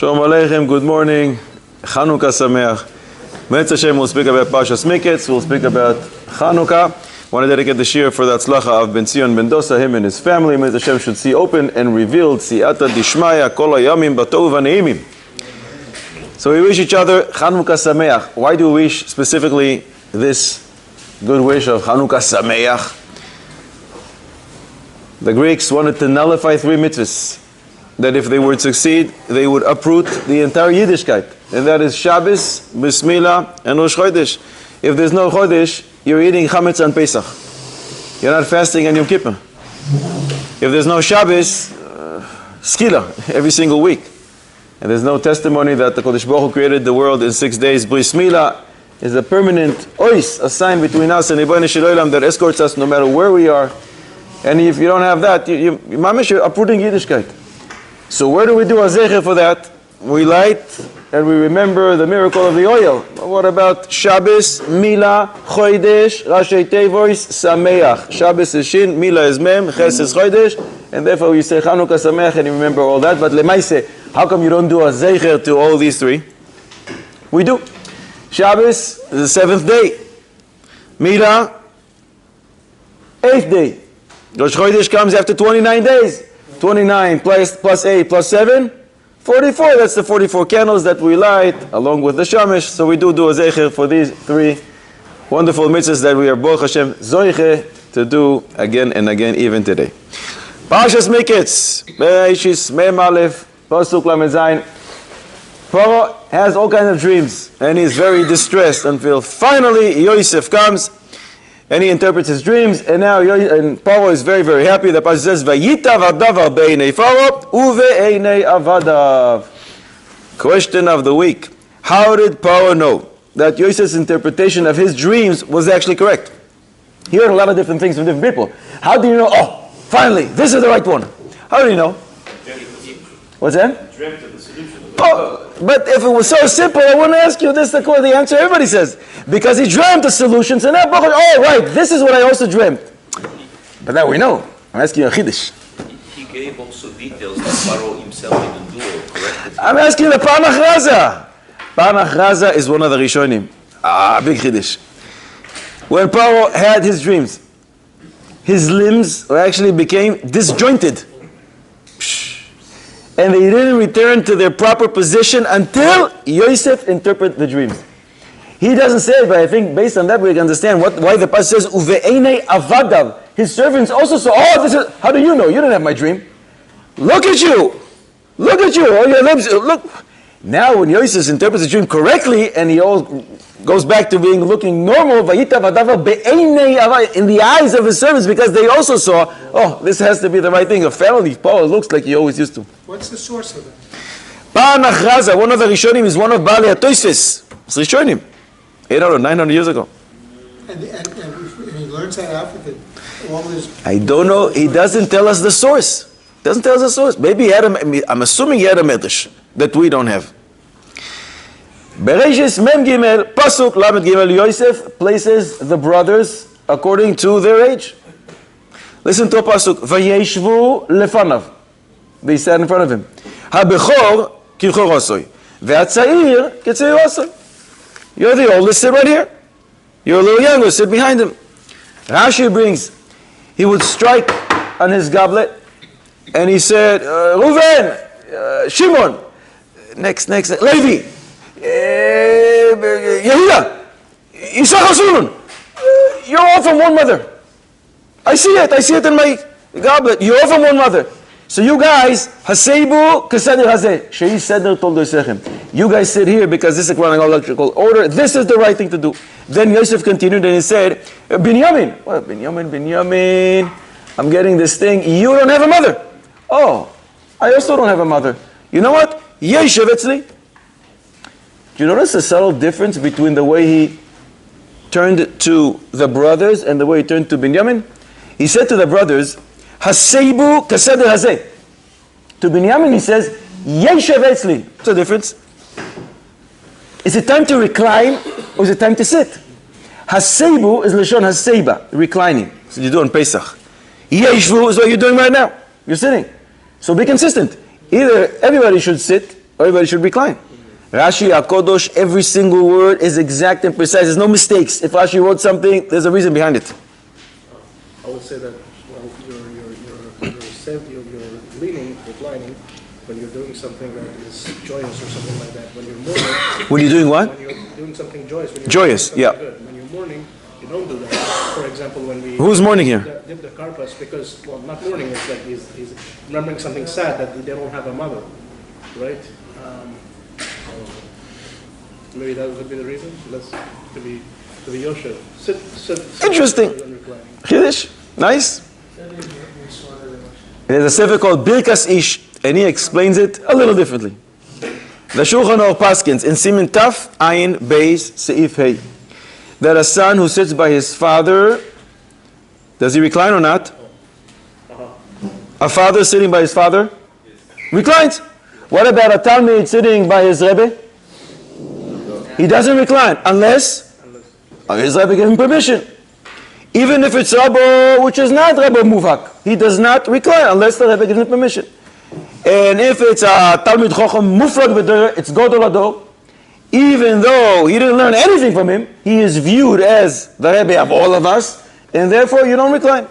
Shalom Aleichem, good morning. Chanukah Sameach. Miketz Hashem will speak about Parshas Miketz, we'll speak about Chanukah. I want to dedicate the shir for the Atzlacha of Ben Zion Ben Dosa, him and his family. Miketz Hashem should see open and revealed. Siyata Dishmaya Kol Hayamim Batov V'Neimim. So we wish each other Chanukah Sameach. Why do we wish specifically this good wish of Chanukah Sameach? The Greeks wanted to nullify three mitzvahs, that if they would succeed, they would uproot the entire Yiddishkeit. And that is Shabbos, Bris Milah, and Rosh Chodesh. If there's no Chodesh, you're eating Chametz on Pesach. You're not fasting on Yom Kippur. If there's no Shabbos, Skila, every single week. And there's no testimony that the Kodesh Baruch Hu created the world in 6 days. Bris Milah is a permanent ois, a sign between us and Ribono Shel Olam that escorts us no matter where we are. And if you don't have that, you're uprooting Yiddishkeit. So where do we do a zecher for that? We light and we remember the miracle of the oil. What about Shabbos, Milah, Chodesh, Rashi Tevois, Sameach. Shabbos is Shin, Milah is Mem, Ches is Chodesh, and therefore we say Chanukah Sameach and you remember all that. But Lemaise, how come you don't do a zecher to all these three? We do. Shabbos is the seventh day. Milah, 8th day. Rosh Chodesh comes after 29 days. 29 plus 8 plus 7, 44. That's the 44 candles that we light along with the shamish. So we do a zecher for these three wonderful mitzvahs that we are Baruch Hashem zoiche to do again and again even today. Parshas Miketz, Bereishis Mem Aleph, Pasuk Lamed Zayin. Paro has all kinds of dreams and he's very distressed until finally Yosef comes. And he interprets his dreams, and now Paro is very, very happy. The passage says, "Vayitav hadavar beinei Paro uve'einei avadav." Question of the week: how did Paro know that Yosef's interpretation of his dreams was actually correct? He heard a lot of different things from different people. How do you know? Oh, finally, this is the right one. How do you know? What's that? Dreamt of the solution. Oh, but if it was so simple, I wouldn't ask you this. The answer everybody says. Because he dreamt the solutions, and now, oh, right, this is what I also dreamt. But now we know. I'm asking you a chiddush. He gave also details that Paro himself didn't do, correct? I'm asking you the Panach Raza. Panach Raza is one of the Rishonim. Big chiddush. When Paro had his dreams, his limbs actually became disjointed. And they didn't return to their proper position until Yosef interpreted the dreams. He doesn't say it, but I think based on that we can understand why the passage says, Uve'einei avadav. His servants also saw, oh, this is, how do you know? You didn't have my dream. Look at you. Look at you. All your limbs, look. Now when Yosef interprets the dream correctly, and he all goes back to looking normal, Vayitav hadavar be'einei avadav, in the eyes of his servants, because they also saw, oh, this has to be the right thing. A family, Paul looks like he always used to. What's the source of it? Panach Raza, one of the Rishonim, is one of Baalei HaTosfos. It's Rishonim. 800, 900 years ago. And he learns that out with all his... I don't know. He doesn't tell us the source. Doesn't tell us the source. Maybe he had I'm assuming he had a medrash that we don't have. Bereishis Mem Gimel, Pasuk Lamed Gimel, Yosef places the brothers according to their age. Listen to a Pasuk. Vayeshvu lefanav. They sat in front of him. HaBechor kibchor osoi. Ve'atzair ketzair osoi. You're the oldest, sit right here. You're a little younger, sit behind him. Rashi brings, he would strike on his goblet, and he said, Reuven, Shimon, next, Levi, Yehuda, Yisachar Zulun, you're all from one mother. I see it in my goblet. You're all from one mother. So you guys, Haseibu Keseder Hazeh, Shei Seder Tol Dosechem. You guys sit here because this is chronological order. This is the right thing to do. Then Yosef continued and he said, Binyamin. Well, Binyamin. I'm getting this thing. You don't have a mother. Oh, I also don't have a mother. You know what? Yeshev etzli. Do you notice the subtle difference between the way he turned to the brothers and the way he turned to Binyamin? He said to the brothers, Haseibu Keseder Hazeh. To Binyamin he says, Yeshev etzli. What's the difference? Is it time to recline or is it time to sit? Haseibu is Lashon Haseiba, reclining. So you do on Pesach. Yeshvu is what you're doing right now. You're sitting. So be consistent. Either everybody should sit everybody should recline. Rashi HaKodosh, every single word is exact and precise. There's no mistakes. If Rashi wrote something, there's a reason behind it. I would say that your safety of your leaning, reclining, when you're doing something that is joyous or something like that. When you're mourning. When you're doing what? When you're doing something joyous. When you're Joyous, doing something yeah. good. When you're mourning, you don't do that. For example, when we Who's mourning here? dip the karpas, because, well, not mourning, it's like he's remembering something sad that they don't have a mother, right? Maybe that would be the reason. To be Yosher. Sit. Interesting. Chiddush. Nice. There's a sefer called Birkas Ish, and he explains it a little differently. The Shulchan Aruch Paskins in Siman Taf Ayin Beis Seif Hey, that a son who sits by his father, does he recline or not? A father sitting by his father reclines. What about a Talmid sitting by his Rebbe? He doesn't recline unless his Rebbe gives him permission. Even if it's Rabbo, which is not Rabbo Muvhak, he does not recline unless the Rebbe gives him permission. And if it's a Talmid Chacham Mufrag B'Dorah, it's Godol Ador. Even though he didn't learn anything from him, he is viewed as the Rebbe of all of us, and therefore you don't recline.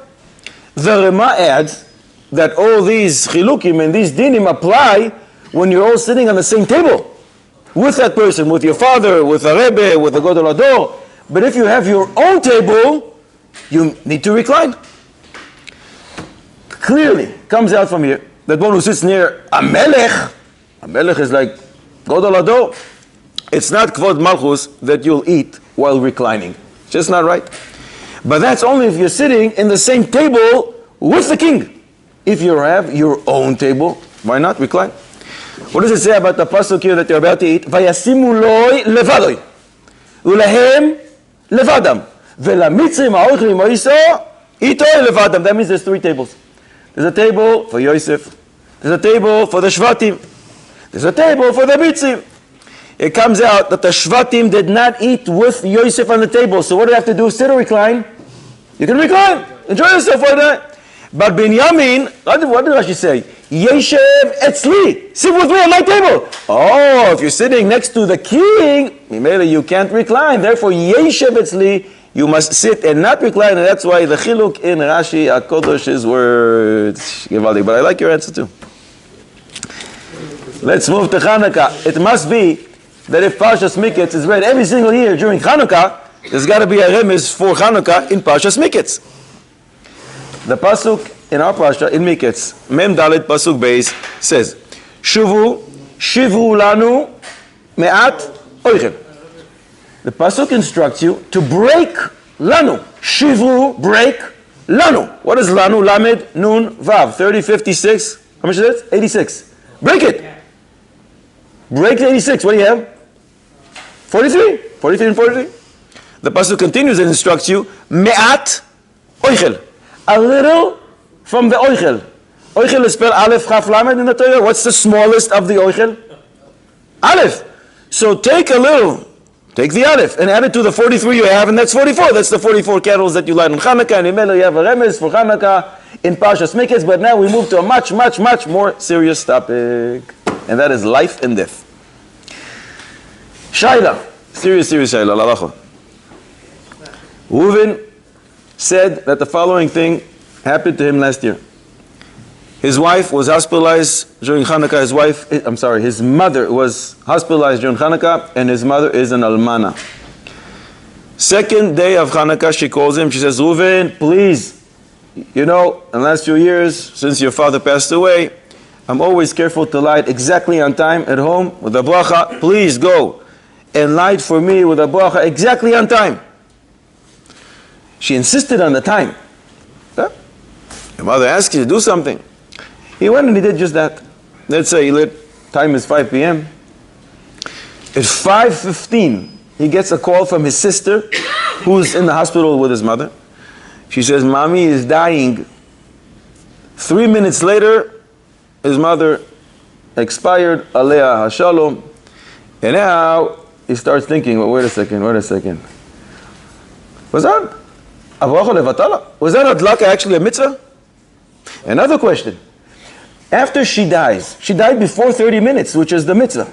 The Rema adds that all these chilukim and these dinim apply when you're all sitting on the same table with that person, with your father, with a Rebbe, with a Godol Ador. But if you have your own table, you need to recline. Clearly comes out from here that one who sits near a melech is like Godol Ador. It's not Kvod Malchus that you'll eat while reclining. It's just not right. But that's only if you're sitting in the same table with the king. If you have your own table, why not recline? What does it say about the pasuk here that you're about to eat? Vayasimu loi levadoi, ulehem levadam, velamitzrim ha'ochlim oiso itoi levadam. That means there's three tables. There's a table for Yosef. There's a table for the Shvatim. There's a table for the Mitzrim. It comes out that the Shvatim did not eat with Yosef on the table. So what do you have to do? Sit or recline? You can recline. Enjoy yourself for that. But Binyamin, what did Rashi say? Yeshev etzli. Sit with me on my table. Oh, if you're sitting next to the king, you can't recline. Therefore, Yeshev etzli, you must sit and not recline. And that's why the chiluk in Rashi HaKodosh's words. But I like your answer too. Let's move to Chanukah. It must be that if Parshas Miketz is read every single year during Chanukah, there's got to be a remez for Chanukah in Parshas Miketz. The pasuk in our Parsha, in Miketz, Mem Dalet pasuk Beis, says, Shuvu, Shivru lanu, me'at, oichel. The pasuk instructs you to break lanu. Shivru, break lanu. What is lanu? Lamed, nun, vav. 30, 56. How much is it? 86. Break it. Break the 86. What do you have? 43. 43 and 43. The pasuk continues and instructs you, me'at, oichel. A little from the oichel. Oichel is spelled Aleph Chaf Lamed in the Torah. What's the smallest of the oichel? Aleph. So take a little, take the Aleph, and add it to the 43 you have, and that's 44. That's the 44 candles that you light on Chanukah, and in Melo you have a remez for Chanukah in Parshas Miketz. But now we move to a much, much, much more serious topic, and that is life and death. Shaila. Serious Shaila. Lalacha. Reuven said that the following thing happened to him last year. His wife was hospitalized during Chanukah. His mother was hospitalized during Chanukah, and his mother is an almana. Second day of Chanukah, she calls him. She says, Reuven, please, in the last few years, since your father passed away, I'm always careful to light exactly on time at home with a bracha. Please go and light for me with a bracha exactly on time. She insisted on the time. Your mother asked you to do something. He went and he did just that. Let's say he lit, time is 5 p.m. At 5:15, he gets a call from his sister, who's in the hospital with his mother. She says, Mommy is dying. 3 minutes later, his mother expired, Alea HaShalom. And now, he starts thinking, well, wait a second. What's that? Was that adlaka actually a mitzvah? Another question. After she dies, she died before 30 minutes, which is the mitzvah.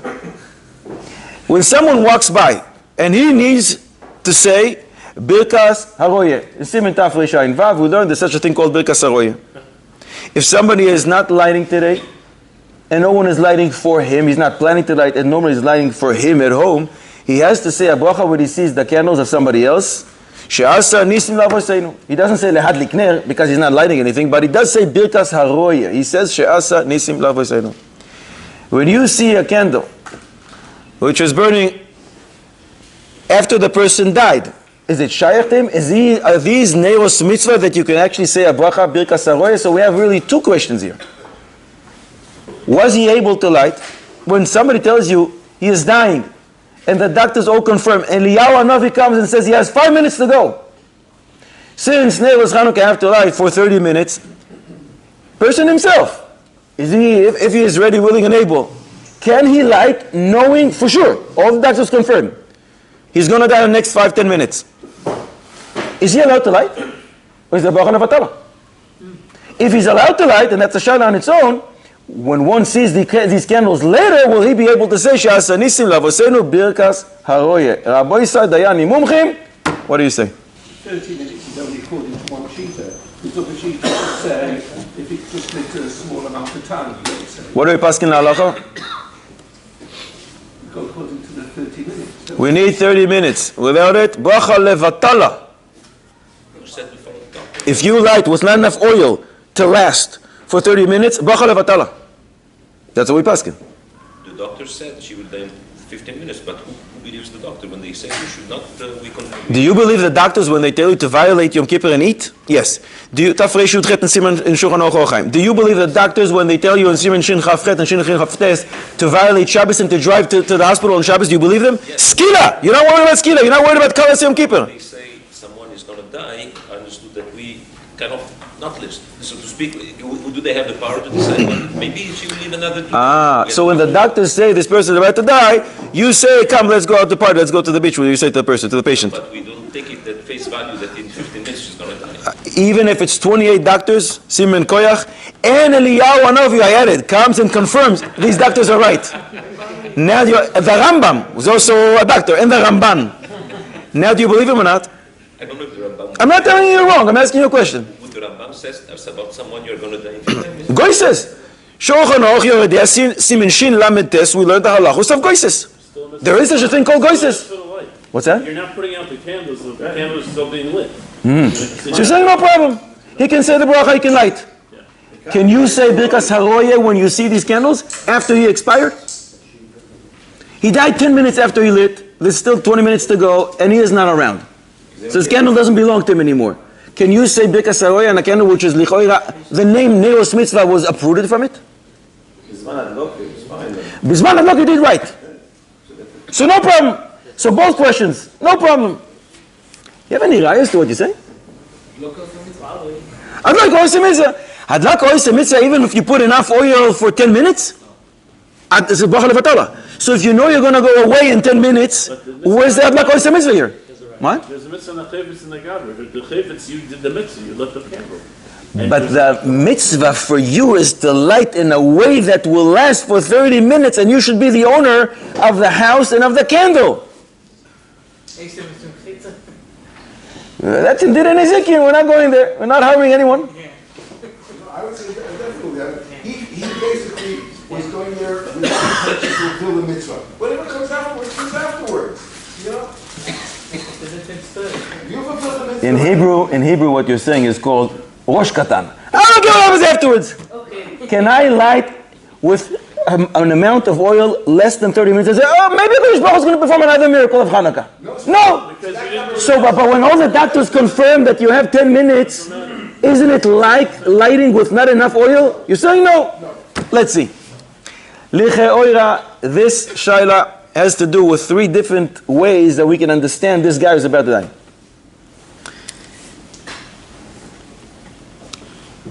When someone walks by and he needs to say Birkas Haroye, Siman Taf Resh Ayin Vav, we learned there's such a thing called Birkas Haroye. If somebody is not lighting today, and no one is lighting for him, he's not planning to light, and nobody is lighting for him at home, he has to say a bracha when he sees the candles of somebody else. She'asa nisim lavoseinu. He doesn't say lehad likner because he's not lighting anything, but he does say birkas haroya. He says she'asa nisim lavoseinu. When you see a candle which is burning after the person died, is it shayach to him? Are these neiros mitzvah that you can actually say a bracha birkas haroya? So we have really two questions here. Was he able to light? When somebody tells you he is dying, and the doctors all confirm, and Eliyahu Hanavi comes and says he has 5 minutes to go. Since Neiros Chanukah have to light for 30 minutes, person himself, is he, if he is ready, willing, and able, can he light knowing for sure, all the doctors confirm, he's going to die in the next 5-10 minutes. Is he allowed to light? Or is it Baruch Vatala? If he's allowed to light, and that's a shayla on its own, when one sees these candles later, will he be able to say, She'asa nisim lavosenu birkas haroye? Rabbi Dayan Mumchim, what do you say? 30 minutes is only according to one cheetah. The other cheetah would say, if it just lit a small amount of time, you would say. What do we pass in halacha? Go according to the 30 minutes. We need 30 minutes. Without it, bracha levatala. If you light with not enough oil to last for 30 minutes, bracha levatala. That's what we pass in. The doctor said she will die in 15 minutes, but who believes the doctor when they say you should not? Do you believe the doctors when they tell you to violate Yom Kippur and eat? Yes. Do you Tafrei Shudchet and Siman in Shulchan Aruch Orchaim? Do you believe the doctors when they tell you in Siman Shin Chafchet and Shin Chin Chaftes to violate Shabbos and to drive to the hospital on Shabbos? Do you believe them? Yes. Skila. You're not worried about skila. You're not worried about Kalas Yom Kippur. They say someone is going to die. I understood that we cannot not live, so to speak. Do they have the power to decide? Maybe she will live another 2 days. So when the doctors say this person is about to die, you say, come, let's go out to party, let's go to the beach. What do you say to the person, to the patient? But we don't take it at face value that in 15 minutes she's going to die. Even if it's 28 doctors, Simen Koyach, and Eliyahu Hanavi, I added, comes and confirms these doctors are right. Now, the Rambam was also a doctor, and the Ramban. Now, do you believe him or not? I don't know if the Rambam... I'm not telling you you're wrong, I'm asking you a question. What the Rambam says about someone you're going to die in 15 minutes. Goy says, Shulchan Aruch Yoredeh Simen Shin Lamed Tes, we learned the halachos of Goyses. There is such a thing called Goyses. What's that? You're not putting out the candles, the candles are still being lit. So you're saying no problem. He can say the bracha, he can light. Yeah. Can you say Birkas Haroye when you see these candles after he expired? He died 10 minutes after he lit. There's still 20 minutes to go, and he is not around. So his candle doesn't belong to him anymore. Can you say Birkas Haroye on a candle which is Lichoira? The name Neos Mitzvah was uprooted from it? Bisman Adlok, you did right. So no problem. So both questions, no problem. You have any rayas to what you say? Adlak Oisem Mitzvah. Adlak Oisem Mitzvah, even if you put enough oil for 10 minutes, it's a bracha levatala. So if you know you're going to go away in 10 minutes, where's the Adlak Oisem Mitzvah here? What? There's a mitzvah and a chayvitz in the garbage. The chayvitz, you did the mitzvah, you lit the candle. But the mitzvah for you is to light in a way that will last for 30 minutes, and you should be the owner of the house and of the candle. That's in Dir and Ezekiel. We're not going there. We're not harming anyone. I would say definitely that. He basically was going there with the intention to fulfill the mitzvah. Whatever comes afterwards, comes afterwards. You know? You fulfill the mitzvah. In Hebrew, what you're saying is called Rosh Katan. I don't care what happens afterwards. Okay. Can I light with an amount of oil less than 30 minutes and say, oh, maybe the Baruch is going to perform another miracle of Hanukkah? No. So, but when all the doctors confirm that you have 10 minutes, isn't it like lighting with not enough oil? You're saying no. Let's see. Licheoira, this shaila has to do with 3 different ways that we can understand this guy is about to die.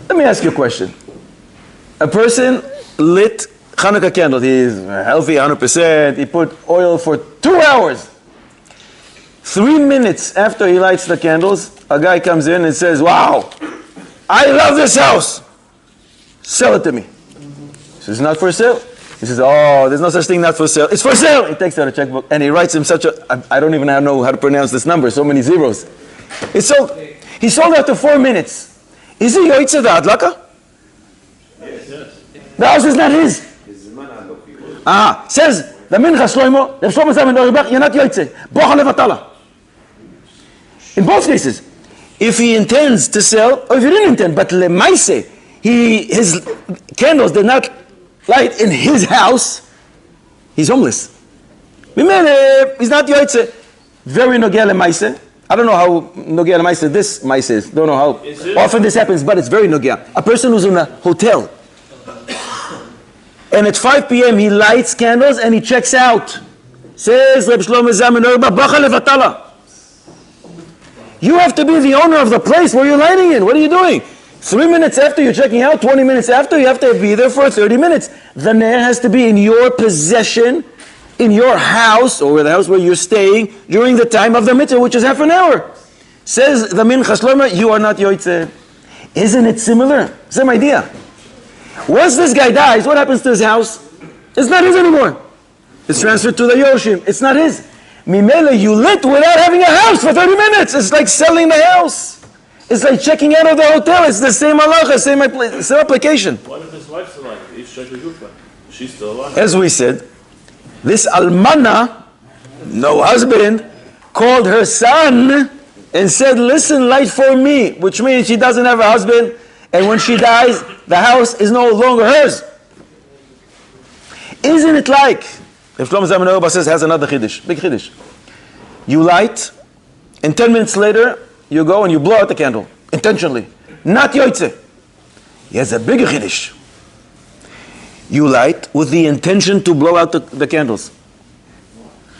Let me ask you a question. A person lit Chanukah candle. He's healthy, 100%. He put oil for 2 hours. 3 minutes after he lights the candles, a guy comes in and says, wow, I love this house. Sell it to me. So it's not for sale. He says, oh, there's no such thing not for sale. It's for sale. He takes out a checkbook and he writes him I don't even know how to pronounce this number, so many zeros. It's sold. He sold after 4 minutes. Is he yoitze the adlaka? Yes. The house is not his. Says the mincha Shlomo, the Shlomo Zalman Auerbach, you're not yoitze. Bocha levatala. In both cases, if he intends to sell, or if he didn't intend, but lemaise, his candles did not light in his house, he's homeless. He's not yoitze. Very nogea lemaise. I don't know how nogea lemaise this maise is. Don't know how often this happens, but it's very nogea. A person who's in a hotel, and at 5 p.m. he lights candles and he checks out. Says Reb Shlomo Zalman Auerbach, Bacha levatala. You have to be the owner of the place where you're lighting in. What are you doing? 3 minutes after you're checking out, 20 minutes after, you have to be there for 30 minutes. The ner has to be in your possession, in your house, or the house where you're staying, during the time of the mitzvah, which is half an hour. Says the mincha Shlomo, you are not yoitze. Isn't it similar? Same idea. Once this guy dies, what happens to his house? It's not his anymore. It's transferred to the Yoshim. It's not his. Mimele, you lit without having a house for 30 minutes. It's like selling the house. It's like checking out of the hotel. It's the same halacha, same application. What if his wife's alive? She's still alive. As we said, this almana, no husband, called her son and said, listen, light for me, which means she doesn't have a husband, and when she dies, the house is no longer hers. Isn't it like, if Shlomo Zalman Auerbach says, has another chiddush, big chiddush. You light, and 10 minutes later, you go and you blow out the candle, intentionally. Not yoitze. He has a bigger chiddush. You light with the intention to blow out the candles.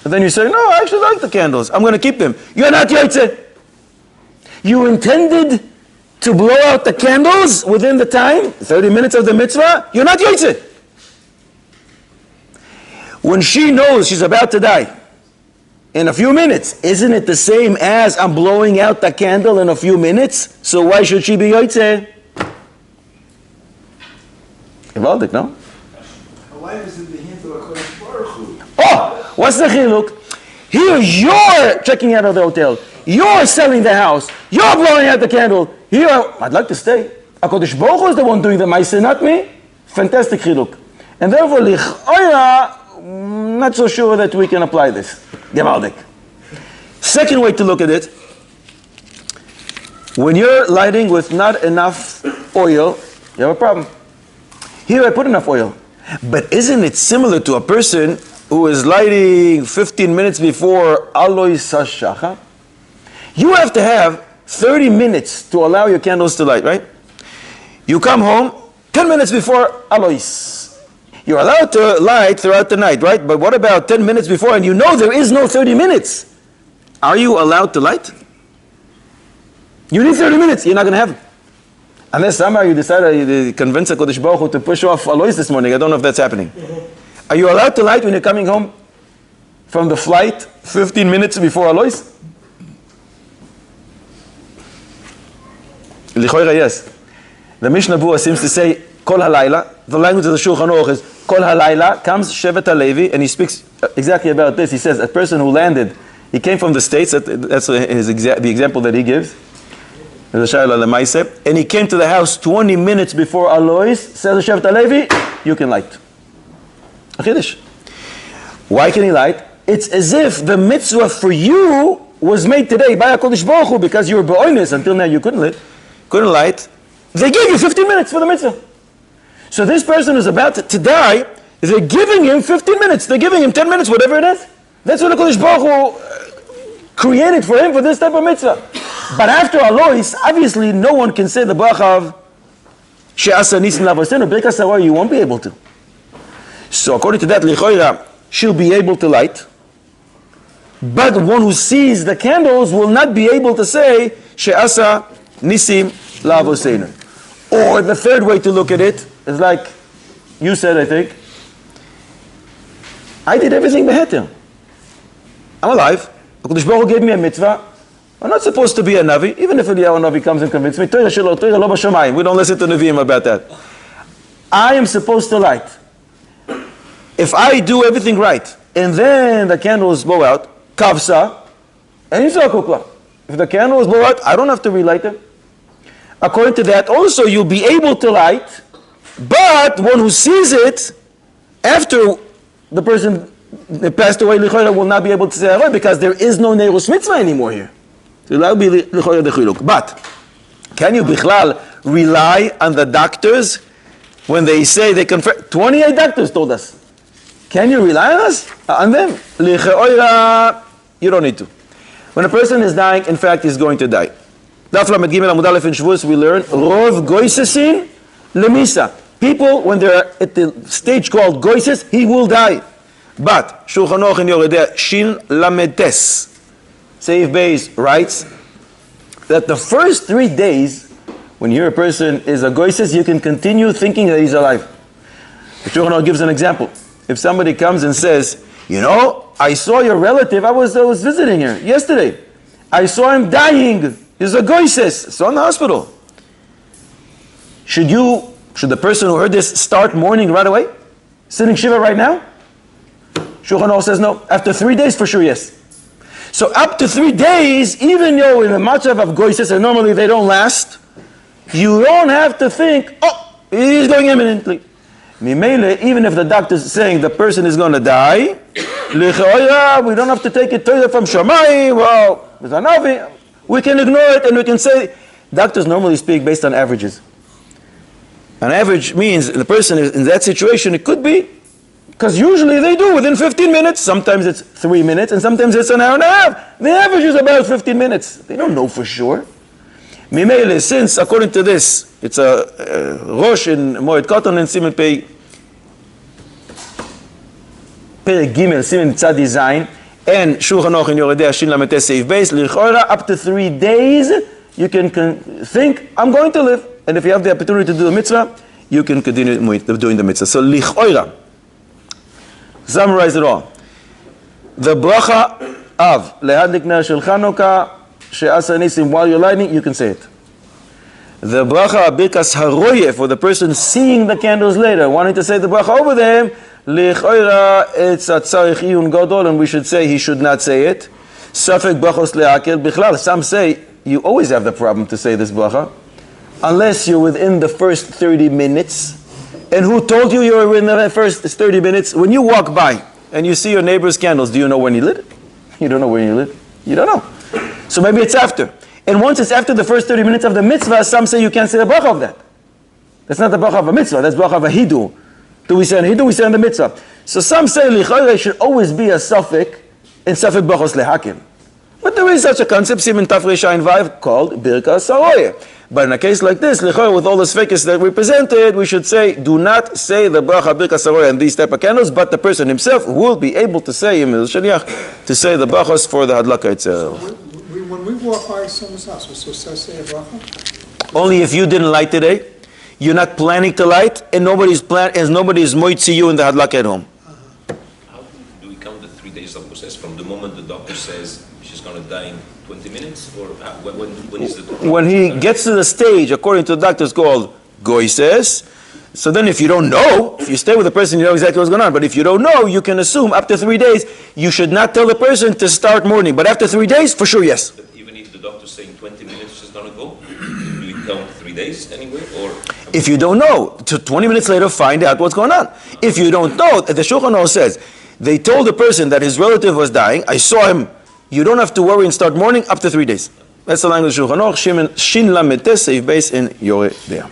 And then you say, no, I actually like the candles. I'm going to keep them. You're not yoitze. You intended to blow out the candles within the time, 30 minutes of the mitzvah. You're not yoitze. When she knows she's about to die, in a few minutes, isn't it the same as I'm blowing out the candle in a few minutes? So why should she be yoitze? Gewaldig, no? A life is in the hands of a Kodesh Baruch Hu. Oh, what's the chiluk? Here you're checking out of the hotel. You're selling the house. You're blowing out the candle. Here, I'd like to stay. HaKadosh Baruch Hu is the one doing the ma'aseh, not me. Fantastic chiluk. And therefore, lich'oira, not so sure that we can apply this. Gewaldig. Second way to look at it, when you're lighting with not enough oil, you have a problem. Here I put enough oil. But isn't it similar to a person who is lighting 15 minutes before Alois Sashachar? You have to have 30 minutes to allow your candles to light, right? You come home 10 minutes before Alois. You're allowed to light throughout the night, right? But what about 10 minutes before and you know there is no 30 minutes? Are you allowed to light? You need 30 minutes, you're not going to have it. Unless somehow you decide to convince HaKadosh Baruch Hu to push off Alois this morning. I don't know if that's happening. Are you allowed to light when you're coming home from the flight 15 minutes before Alois? L'choira, yes. The Mishnah Berurah seems to say, Kol halayla. The language of the Shulchan Aruch is, Kol halayla comes Shevet HaLevi, and he speaks exactly about this. He says, a person who landed, he came from the States, that's the example that he gives. And he came to the house 20 minutes before Alois, says Shevet HaLevi, you can light. A chiddush. Why can he light? It's as if the mitzvah for you was made today by HaKadosh Baruch Hu, because you were be'oinus, until now you couldn't light. They gave you 15 minutes for the mitzvah. So this person is about to die, they're giving him 15 minutes, they're giving him 10 minutes, whatever it is. That's what HaKadosh Baruch Hu created for him for this type of mitzvah. But after Alois, obviously no one can say the bracha of She'asa Nisim Lavosenu, Birkas Sarah, you won't be able to. So according to that, L'choira, she'll be able to light, but the one who sees the candles will not be able to say She'asa Nisim Lavosenu. Or the third way to look at it is like you said, I think, I did everything beheter. I'm alive. HaKadosh Baruch Hu gave me a mitzvah. I'm not supposed to be a Navi, even if Eliyahu Navi comes and convinces me. Torah shelo, Torah lo b'shamayim. We don't listen to Nevi'im about that. I am supposed to light. If I do everything right, and then the candles blow out, kavsa, and kukla. If the candles blow out, I don't have to relight them. According to that, also you'll be able to light, but one who sees it after the person passed away will not be able to say because there is no neirus mitzvah anymore here. But can you bichlal rely on the doctors when they say they confirm? 28 doctors told us. Can you rely on us? On them? You don't need to. When a person is dying, in fact, he's going to die. Daf Lamed Gimel Amud Aleph in Shavuos we learn Rov Goisesin Lemisa. People, when they're at the stage called Goises, he will die. But Shulchan Aruch in Yoredeh Shin Lamed Tes Seif Beis writes that the first 3 days, when you hear a person is a Goises, you can continue thinking that he's alive. Shulchan Aruch gives an example. If somebody comes and says, you know, I saw your relative, I was visiting her yesterday. I saw him dying. He's a goises. So in the hospital. Should the person who heard this start mourning right away? Sitting shiva right now? Shulchan Aruch says no. After 3 days, for sure, yes. So up to 3 days, even though in a matzav of goises, and normally they don't last, you don't have to think, oh, he's going imminently. Mimele, even if the doctor is saying the person is going to die, we don't have to take it Torah from Shammai, well, we can ignore it and we can say, doctors normally speak based on averages. An average means the person is in that situation, it could be, because usually they do within 15 minutes, sometimes it's 3 minutes, and sometimes it's an hour and a half. The average is about 15 minutes. They don't know for sure. Mimele, since according to this, it's a Rosh in Moed Katan and Simen Pei Gimel, Simen Tzadi Zayin, and Shulchan Aruch in Yoredeh Shin Lamed Tes Seif Beis, L'chora, up to 3 days, you can think, I'm going to live. And if you have the opportunity to do the mitzvah, you can continue doing the mitzvah. So, L'chora, summarize it all. The bracha of Lehadlik Ner Shel Chanukah, She'asa Nisim, while you're lighting, you can say it. The bracha birkas haroye, for the person seeing the candles later, wanting to say the bracha over them, lich'oira, it's a tzarich iyun gadol, and we should say he should not say it. Safek brachos le'akel bichlal. Some say you always have the problem to say this bracha, unless you're within the first 30 minutes. And who told you were in the first 30 minutes? When you walk by and you see your neighbor's candles, do you know when he lit it? You don't know when he lit it. You don't know. So maybe it's after. And once it's after the first 30 minutes of the mitzvah, some say you can't say the bracha of that. That's not the bracha of a mitzvah, that's bracha of a hidu. Do we say in hidu? We say in the mitzvah. So some say lichayre should always be a suffix in suffix brachos lehakim. But there is such a concept, Siman Taf Resh Ayin Vav, called birkas haroye. But in a case like this, lichayre, with all the sfekis that we presented, we should say, do not say the bracha birkas haroye and these type of candles, but the person himself will be able to say, to say the brachos for the hadlaka itself. When we walk by someone's house, we're supposed to say a bracha? Only if you didn't light today, you're not planning to light, and nobody's moitzi you in the hadlaka at home. How do we count the 3 days of process from the moment the doctor says she's going to die in 20 minutes, or when is the? When he gets to the stage, according to the doctors, called goises. So then, if you don't know, if you stay with the person, you know exactly what's going on. But if you don't know, you can assume up to 3 days, you should not tell the person to start mourning. But after 3 days, for sure, yes. But even if the doctor's saying 20 minutes she's going to go, do you count 3 days anyway? Or if you don't know, 20 minutes later, find out what's going on. If you don't know, the Shulchan Aruch says, they told the person that his relative was dying, I saw him, you don't have to worry and start mourning up to 3 days. That's the language of Shulchan Aruch, Shin Lamed Tes Seif Beis in Yoredeh.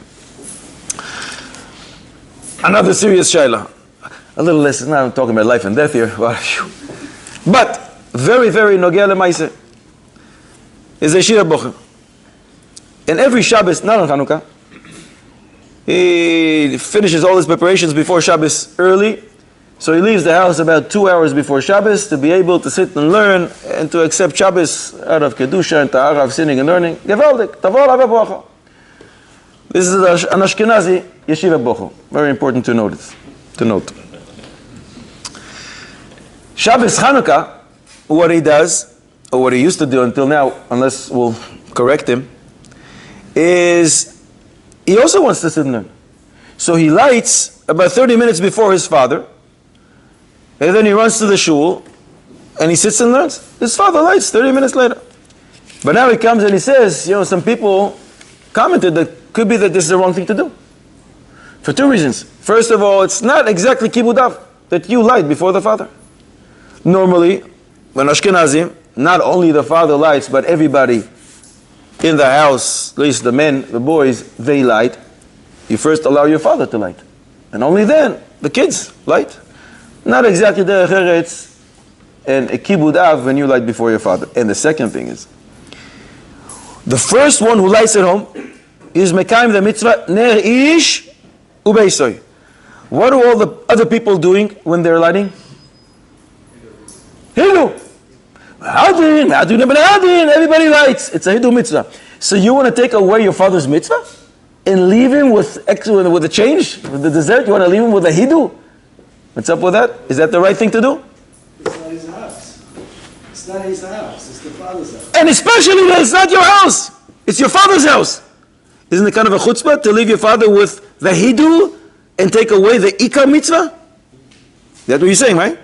Another serious shayla. A little less, now I'm talking about life and death here. But, very, very nogea lemaise. Is a shira bocher. And every Shabbos, not on Chanukah, he finishes all his preparations before Shabbos early. So he leaves the house about 2 hours before Shabbos to be able to sit and learn and to accept Shabbos out of Kedusha and Ta'ara of sitting and learning. Gewaldig, tavor ave bracha. This is an Ashkenazi yeshiva bocher. Very important to note. Shabbos Chanukah, what he does, or what he used to do until now, unless we'll correct him, is he also wants to sit and learn. So he lights about 30 minutes before his father, and then he runs to the shul, and he sits and learns. His father lights 30 minutes later. But now he comes and he says, some people commented that could be that this is the wrong thing to do. For two reasons. First of all, it's not exactly kibbud av that you light before the father. Normally, when Ashkenazim, not only the father lights, but everybody in the house, at least the men, the boys, they light. You first allow your father to light. And only then, the kids light. Not exactly derech eretz and a kibbud av when you light before your father. And the second thing is, the first one who lights at home is mekayim the mitzvah ner ish ubeisoy. What are all the other people doing when they're lighting? Hidu. Everybody lights. It's a hidu mitzvah. So you want to take away your father's mitzvah and leave him with a change, with the dessert? You want to leave him with a hidu? What's up with that? Is that the right thing to do? It's not his house. It's not his house. It's the father's house. And especially that it's not your house. It's your father's house. Isn't it kind of a chutzpah to leave your father with the hidu and take away the ikar mitzvah? That's what you're saying, right?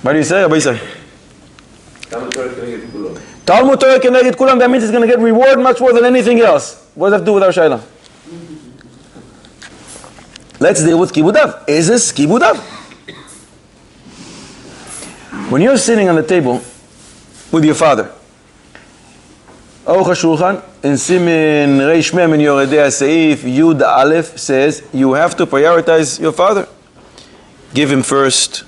What do you say? What do you say? Talmud Torah keneged kulam. That means it's going to get reward much more than anything else. What does that have to do with our shayla? Let's deal with kibbud av. Is this kibbud av? When you're sitting on the table with your father, Aruch HaShulchan, in Simin Reish Mem in Yoredei Seif Yud Aleph says you have to prioritize your father. Give him first.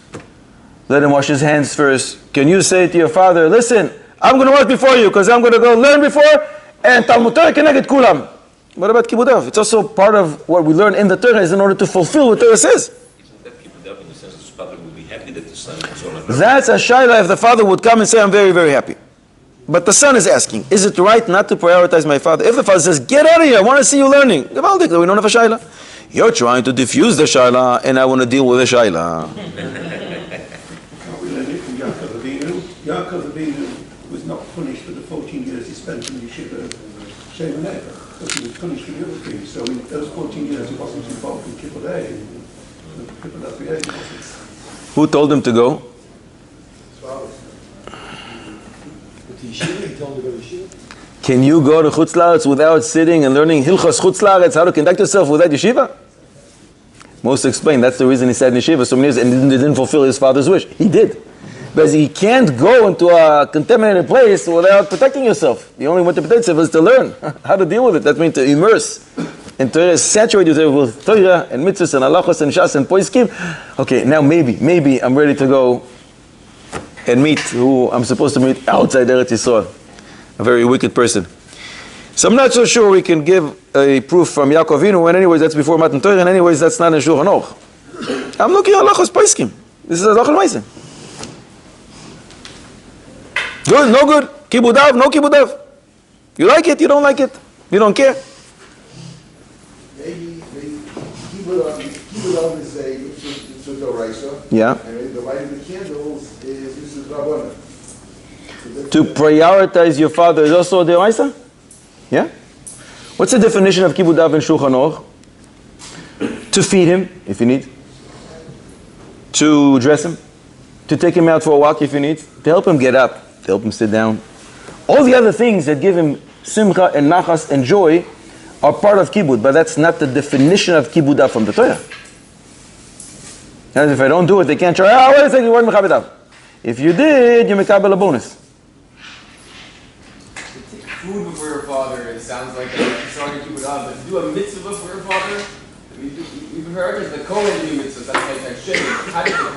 Let him wash his hands first. Can you say to your father, listen, I'm going to wash before you because I'm going to go learn before, and Talmud Torah keneged kulam. What about kibbud av? It's also part of what we learn in the Torah is in order to fulfill what Torah says. Isn't that kibbud av in the sense that his father would be happy that the son is on That's a shayla if the father would come and say, I'm very, very happy. But the son is asking, is it right not to prioritize my father? If the father says, get out of here, I want to see you learning. We don't have a shayla. You're trying to diffuse the shayla, and I want to deal with the shayla. We learn it from Yaakov Avinu. Yaakov Avinu was not punished for the 14 years he spent in the yeshiva Shem Never, but he was punished for the other things. So in those 14 years he wasn't involved in Kibbud Av. Who told him to go? Can you go to Chutz La'aretz without sitting and learning Hilchos Chutz La'aretz, how to conduct yourself without yeshiva? Most explain that's the reason he sat in yeshiva so many years and didn't fulfill his father's wish. He did. Because he can't go into a contaminated place without protecting yourself. The only way to protect yourself is to learn how to deal with it. That means to immerse. And to saturate yourself with Torah and mitzvahs and halachos and shas and poiskim. Okay, now maybe I'm ready to go and meet who I'm supposed to meet outside Eretz Yisrael. A very wicked person. So I'm not so sure we can give a proof from Yaakov Avinu, and anyways that's before Matan Torah, and anyways that's not in Shulchan Aruch. I'm looking at halachos poiskim. This is a halachos ma'aseh. Good, no good. Kibbud av, no kibbud av. You like it, you don't like it. You don't care. Maybe kibbud av is a doraisa. Yeah. And the light of the candles is Rabbana. To prioritize your father is also a doraisa? Yeah? What's the definition of kibbud av in Shulchan Aruch? To feed him, if you need. To dress him. To take him out for a walk, if you need. To help him get up. To help him sit down. All the other things that give him simcha and nachas and joy are part of kibbud, but that's not the definition of kibbud av from the Torah. And if I don't do it, they can't try, wait a second, you weren't mechabed av. If you did, you mekabel a bonus. Food before your father, it sounds like a strong kibbud av, but to do a mitzvah before your father, we've heard there's the Kohen do mitzvah, that's like shit.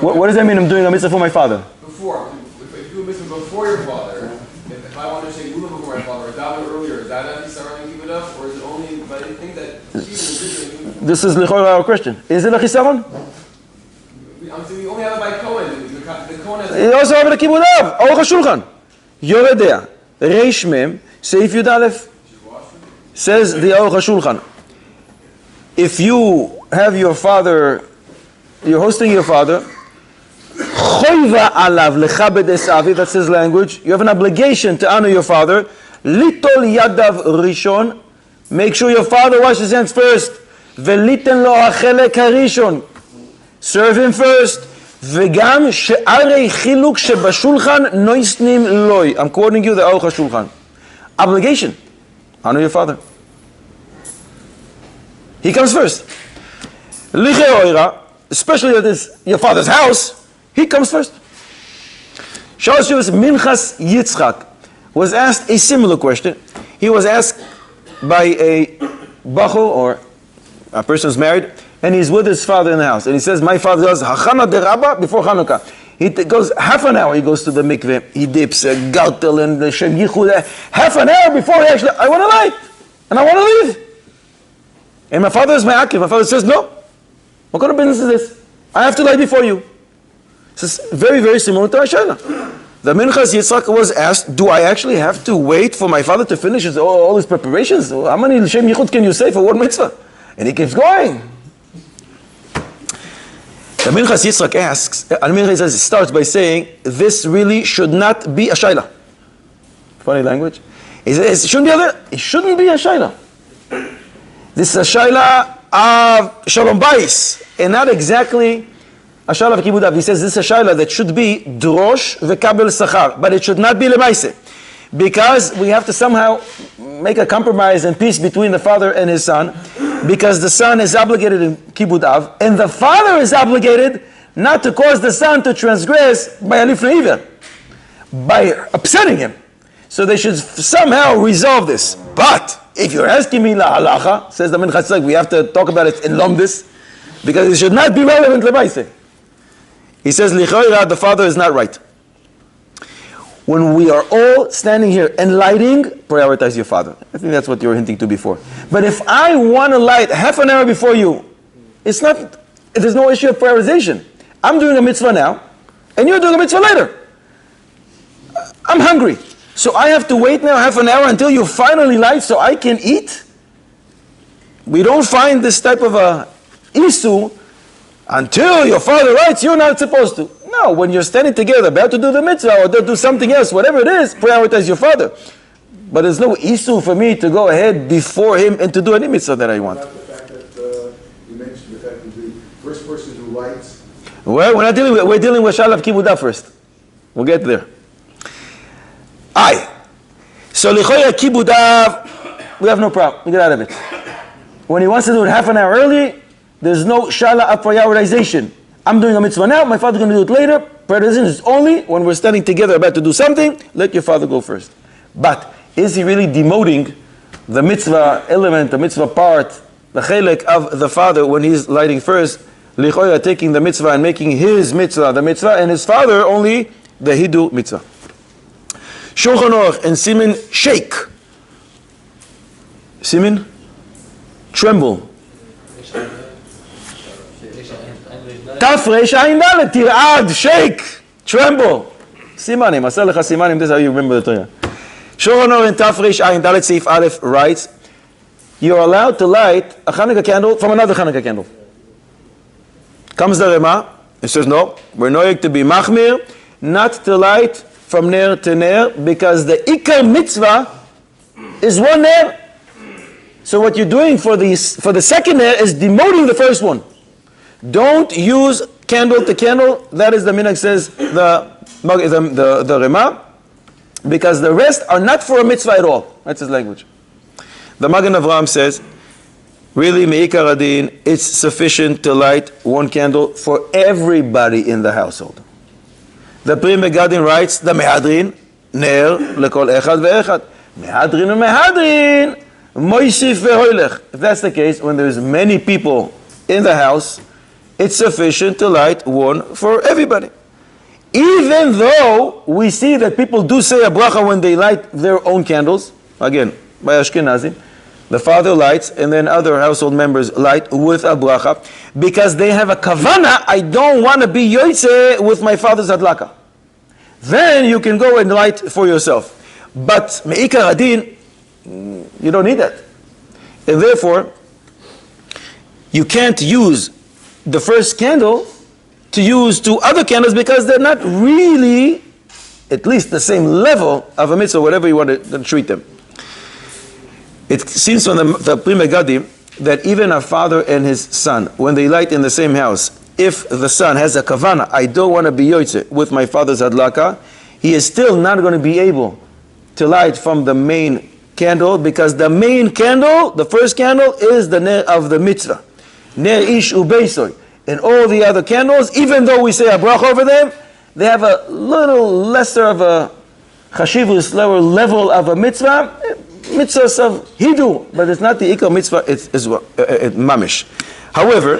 What does that mean, I'm doing a mitzvah for my father? Before. If you do a mitzvah before your father, if I want to say Lula before my father, or daven earlier, is that a chisaron kibbud av, or is it only, but I think that This is l'chora our question. Is it a chisaron? I'm saying we only have it by Kohen. The Kohen has... You also have it a kibbud av. Aruch HaShulchan. Yoredei. Reish Mem. Seif Yud Aleph. Says the Aruch HaShulchan. If you have your father, you're hosting your father, choiva alav lechabed es aviv, that's his language. You have an obligation to honor your father. Litol yadav rishon Make sure your father washes his hands first. Veliten lo hachelek harishon. Serve him first. V'gam she'arei chiluk shebashulchan noisnim loy. I'm quoting you the Aruch HaShulchan. Obligation. Honor your father. He comes first. Licheoira, especially at your father's house, he comes first. Shalosh Yuvas Minchas Yitzchak was asked a similar question. He was asked by a bachur, or a person who's married, and he's with his father in the house. And he says, my father does Hachana derabba before Chanukah. He goes half an hour, he goes to the mikveh, he dips a gartel and the Shem Yichud, half an hour before he actually, I want to light, and I want to leave. And my father is my akif. My father says, no. What kind of business is this? I have to light before you. This is very, very similar to Ashana. The Minchas Yitzchak was asked, do I actually have to wait for my father to finish all his preparations? How many Shem Yichud can you say for one mitzvah? And he keeps going. The Minchas Yitzchak asks, Minchas starts by saying, this really should not be a shayla. Funny language. He says, it shouldn't be a shayla. This is a shayla of shalom bayis, and not exactly a shayla of kibud av. He says this is a shayla that should be drosh v'kabel sachar, but it should not be lemaise, because we have to somehow make a compromise and peace between the father and his son, because the son is obligated in kibud av, and the father is obligated not to cause the son to transgress by alif le'iver, by upsetting him. So they should somehow resolve this. But if you're asking me la halacha, says the Minchas Yitzchak, we have to talk about it in lomdis, because it should not be relevant lebaise. He says lichoira, the father is not right. When we are all standing here and lighting, prioritize your father. I think that's what you were hinting to before. But if I want to light half an hour before you, there's no issue of prioritization. I'm doing a mitzvah now, and you're doing a mitzvah later. I'm hungry. So I have to wait now half an hour until you finally light so I can eat? We don't find this type of a issue until your father lights, you're not supposed to. No, when you're standing together about to do the mitzvah or to do something else, whatever it is, prioritize your father. But there's no issue for me to go ahead before him and to do any mitzvah that I want. About the fact that you mentioned the fact that the first person who lights. Well, we're dealing with Shalav Kibudah first. We'll get there. So lichoya kibudav, we have no problem. We get out of it. When he wants to do it half an hour early, there's no shala of prioritization. I'm doing a mitzvah now, my father's going to do it later. Prioritization is only when we're standing together about to do something, let your father go first. But is he really demoting the mitzvah element, the mitzvah part, the chelek of the father when he's lighting first? Lichoya taking the mitzvah and making his mitzvah the mitzvah, and his father only the hidu mitzvah. Shulchan Aruch and Simin shake. Simin, tremble. Tafresh Ayin Dalet, tir'ad, shake, tremble. Simanim, asar lecha simanim, this is how you remember the Torah. Shulchan Aruch and Tafresh Ayin Dalet Seif Aleph writes, you're allowed to light a Chanukah candle from another Chanukah candle. Comes the Rema, and says no, we're noyeg to be machmir, not to light from ner to ner, because the ikar mitzvah is one ner. So what you're doing for the second ner is demoting the first one. Don't use candle to candle. That is the minhag, says the Rema, because the rest are not for a mitzvah at all. That's his language. The Magen Avraham says, really, me'ikar adin, it's sufficient to light one candle for everybody in the household. The Pri Megadin writes, the Mehadrin, ner lekol echad ve'echad. Mehadrin u'mehadrin, moisif ve'hoylech. If that's the case, when there's many people in the house, it's sufficient to light one for everybody. Even though we see that people do say a bracha when they light their own candles, again, by Ashkenazim, the father lights and then other household members light with a bracha, because they have a kavana, I don't want to be yoytze with my father's adlaka. Then you can go and light for yourself. But me'ikar adin, you don't need that. And therefore, you can't use the first candle to use two other candles, because they're not really at least the same level of a mitzvah, whatever you want to treat them. It seems from the Pri Megadim that even a father and his son, when they light in the same house, if the son has a kavana, I don't want to be yoytze with my father's hadlaka, he is still not going to be able to light from the main candle, because the main candle, the first candle, is the ner of the mitzvah. Ner ish ubeisoy. And all the other candles, even though we say a bracha over them, they have a little lesser of a chashivus, lower level of a mitzvah, mitzvahs of hidu, but it's not the ikar mitzvah, it's mamish. However,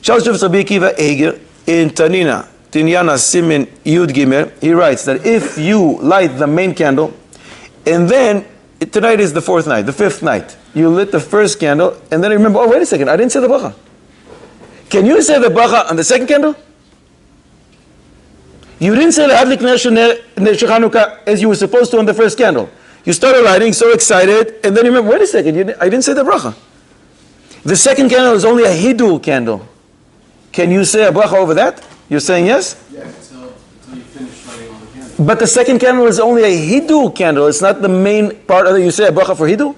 Shalshav Rabbi Akiva Eger in Tanina, Tinyana Simin Yud Gimel, he writes that if you light the main candle, and then tonight is the fourth night, the fifth night, you lit the first candle, and then you remember, oh, wait a second, I didn't say the bracha. Can you say the bracha on the second candle? You didn't say the Hadlik Ner Chanukah as you were supposed to on the first candle. You started lighting, so excited, and then you remember, wait a second, I didn't say the bracha. The second candle is only a hidul candle. Can you say a bracha over that? You're saying yes? Yeah, until you finish lighting all the candles. But the second candle is only a hidul candle. It's not the main part of it. You say a bracha for hidul?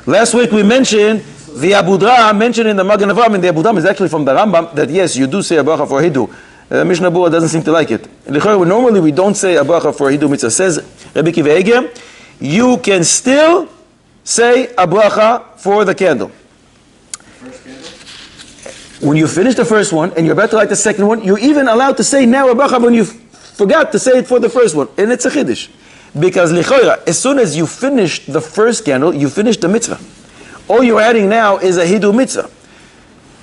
Last week we mentioned the Abudra mentioned in the Magen Avraham, and the Abudra is actually from the Rambam, that yes, you do say a bracha for hidul. Mishnah Berurah doesn't seem to like it. Normally we don't say a bracha for hidul mitzvah. Says Rabbi Akiva Eger, you can still say a bracha for the candle. First candle? When you finish the first one and you're about to light the second one, you're even allowed to say now a bracha when you forgot to say it for the first one. And it's a chiddush. Because lichoira, as soon as you finish the first candle, you finish the mitzvah. All you're adding now is a hidul mitzvah.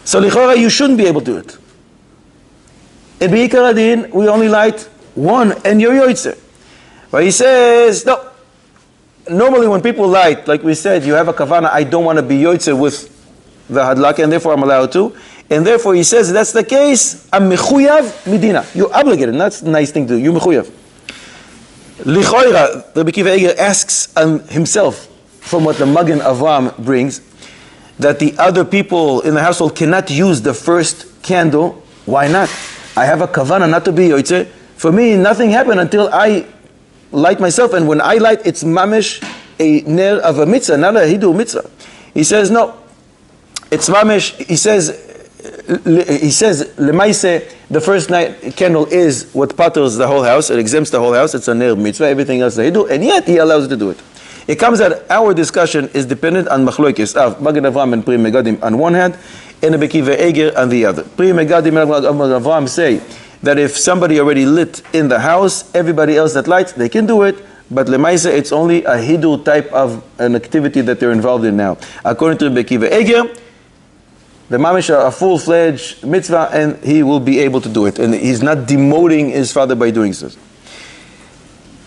So lichoira, you shouldn't be able to do it. In Be'ikar Adin, we only light one and you're yoytze. But he says, no. Normally when people light, like we said, you have a kavana, I don't want to be yoytze with the hadlaka, and therefore I'm allowed to. And therefore he says, that's the case, I'm mechuyav midina. You're obligated, and that's a nice thing to do. You're mechuyav. Lichoira, Rabbi Akiva Eger asks himself, from what the Magen Avraham brings, that the other people in the household cannot use the first candle. Why not? I have a kavana not to be yoytze. For me, nothing happened until I light myself, and when I light, it's mamish, a ner of a mitzvah, not a hidul mitzvah. He says, no, it's mamish. He says, lemaise, the first night candle is what patters the whole house, it exempts the whole house, it's a ner mitzvah, everything else is a hidul, and yet he allows it to do it. It comes that our discussion is dependent on machlokes of Magen Avraham and Pri Megadim on one hand, and Rabbi Akiva Eger on the other. Pri Megadim and Magen Avraham say that if somebody already lit in the house, everybody else that lights, they can do it, but lemaisa, it's only a hidul type of an activity that they're involved in now. According to Rabbi Akiva Eger, the mamish are a full-fledged mitzvah, and he will be able to do it, and he's not demoting his father by doing so.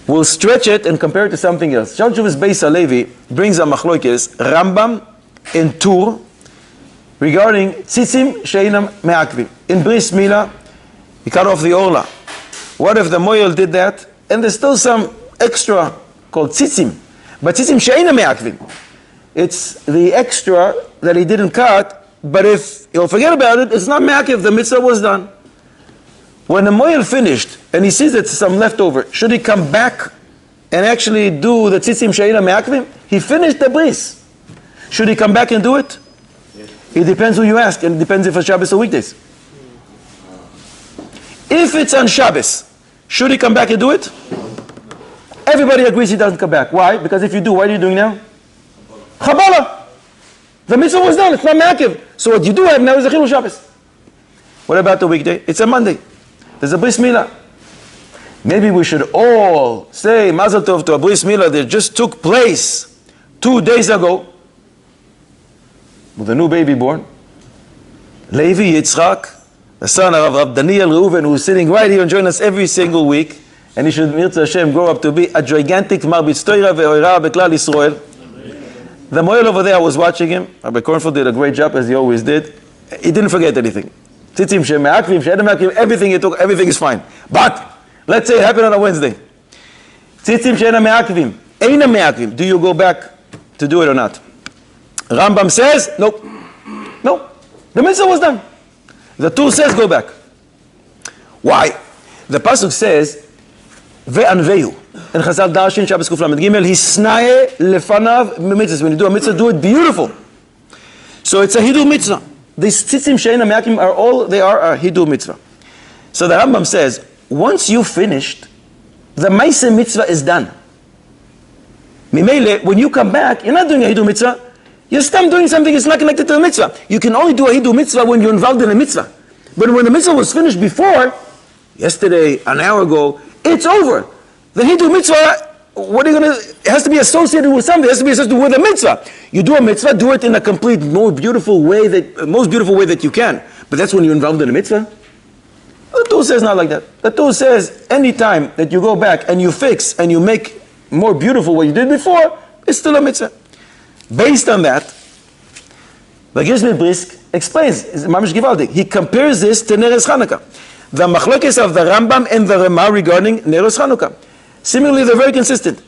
We'll stretch it and compare it to something else. Shalshuvis Beis Halevi brings a machlokes, Rambam in Tur, regarding tzitzim sheinam me'akvim. In Bris Milah, he cut off the orla. What if the moyel did that, and there's still some extra called tzitzim, but tzitzim sheinam me'akvim. It's the extra that he didn't cut, but if he'll forget about it, it's not me'akiv, the mitzvah was done. When the moyel finished, and he sees that some leftover, should he come back and actually do the tzitzim sheinam me'akvim? He finished the bris. Should he come back and do it? It depends who you ask, and it depends if it's Shabbos or weekdays. If it's on Shabbos, should he come back and do it? Everybody agrees he doesn't come back. Why? Because if you do, what are you doing now? Chabala. The mitzvah was done. It's not me'akiv. So what you do have now is a chilul Shabbos. What about the weekday? It's a Monday. There's a bris milah. Maybe we should all say Mazel Tov to a bris milah that just took place 2 days ago with a new baby born. Levi Yitzchak, the son of Rav Daniel Reuven, who's sitting right here and joining us every single week, and he should, Mirza Hashem, grow up to be a gigantic marbitz Torah ve'oira beklal Yisrael. The moel over there, I was watching him. Rabbi Kornfeld did a great job, as he always did. He didn't forget anything. Tzitzim she'me'akvim, she'edem everything he took, everything is fine. But let's say it happened on a Wednesday. Tzitzim she'edem me'akvim, eina me'akvim. Do you go back to do it or not? Rambam says, nope. No. The mitzvah was done. The Tur says go back. Why? The pasuk says, ve'anvehu. And Chazal Darshin Shabbos Kuf Lamed Gimel, Hisnaye lefanav mitzvahs. When you do a mitzvah, do it beautiful. So it's a hidur mitzvah. These tzitzim she'ein me'akim are all, they are a hidur mitzvah. So the Rambam says, once you finished, the ma'aseh mitzvah is done. Mimele, when you come back, you're not doing a hidur mitzvah. You're still doing something that's not connected to the mitzvah. You can only do a hidur mitzvah when you're involved in a mitzvah. But when the mitzvah was finished before, yesterday, an hour ago, it's over. The hidur mitzvah, what are you going to, it has to be associated with something. It has to be associated with a mitzvah. You do a mitzvah, do it in a complete, most beautiful way that you can. But that's when you're involved in a mitzvah. The Torah says not like that. The Torah says anytime that you go back and you fix and you make more beautiful what you did before, it's still a mitzvah. Based on that, the Gizmi Brisk explains, Mamish Givaldik, he compares this to Neres Chanukah. The machlokes of the Rambam and the Rema regarding Neres Chanukah. Similarly, they're very consistent.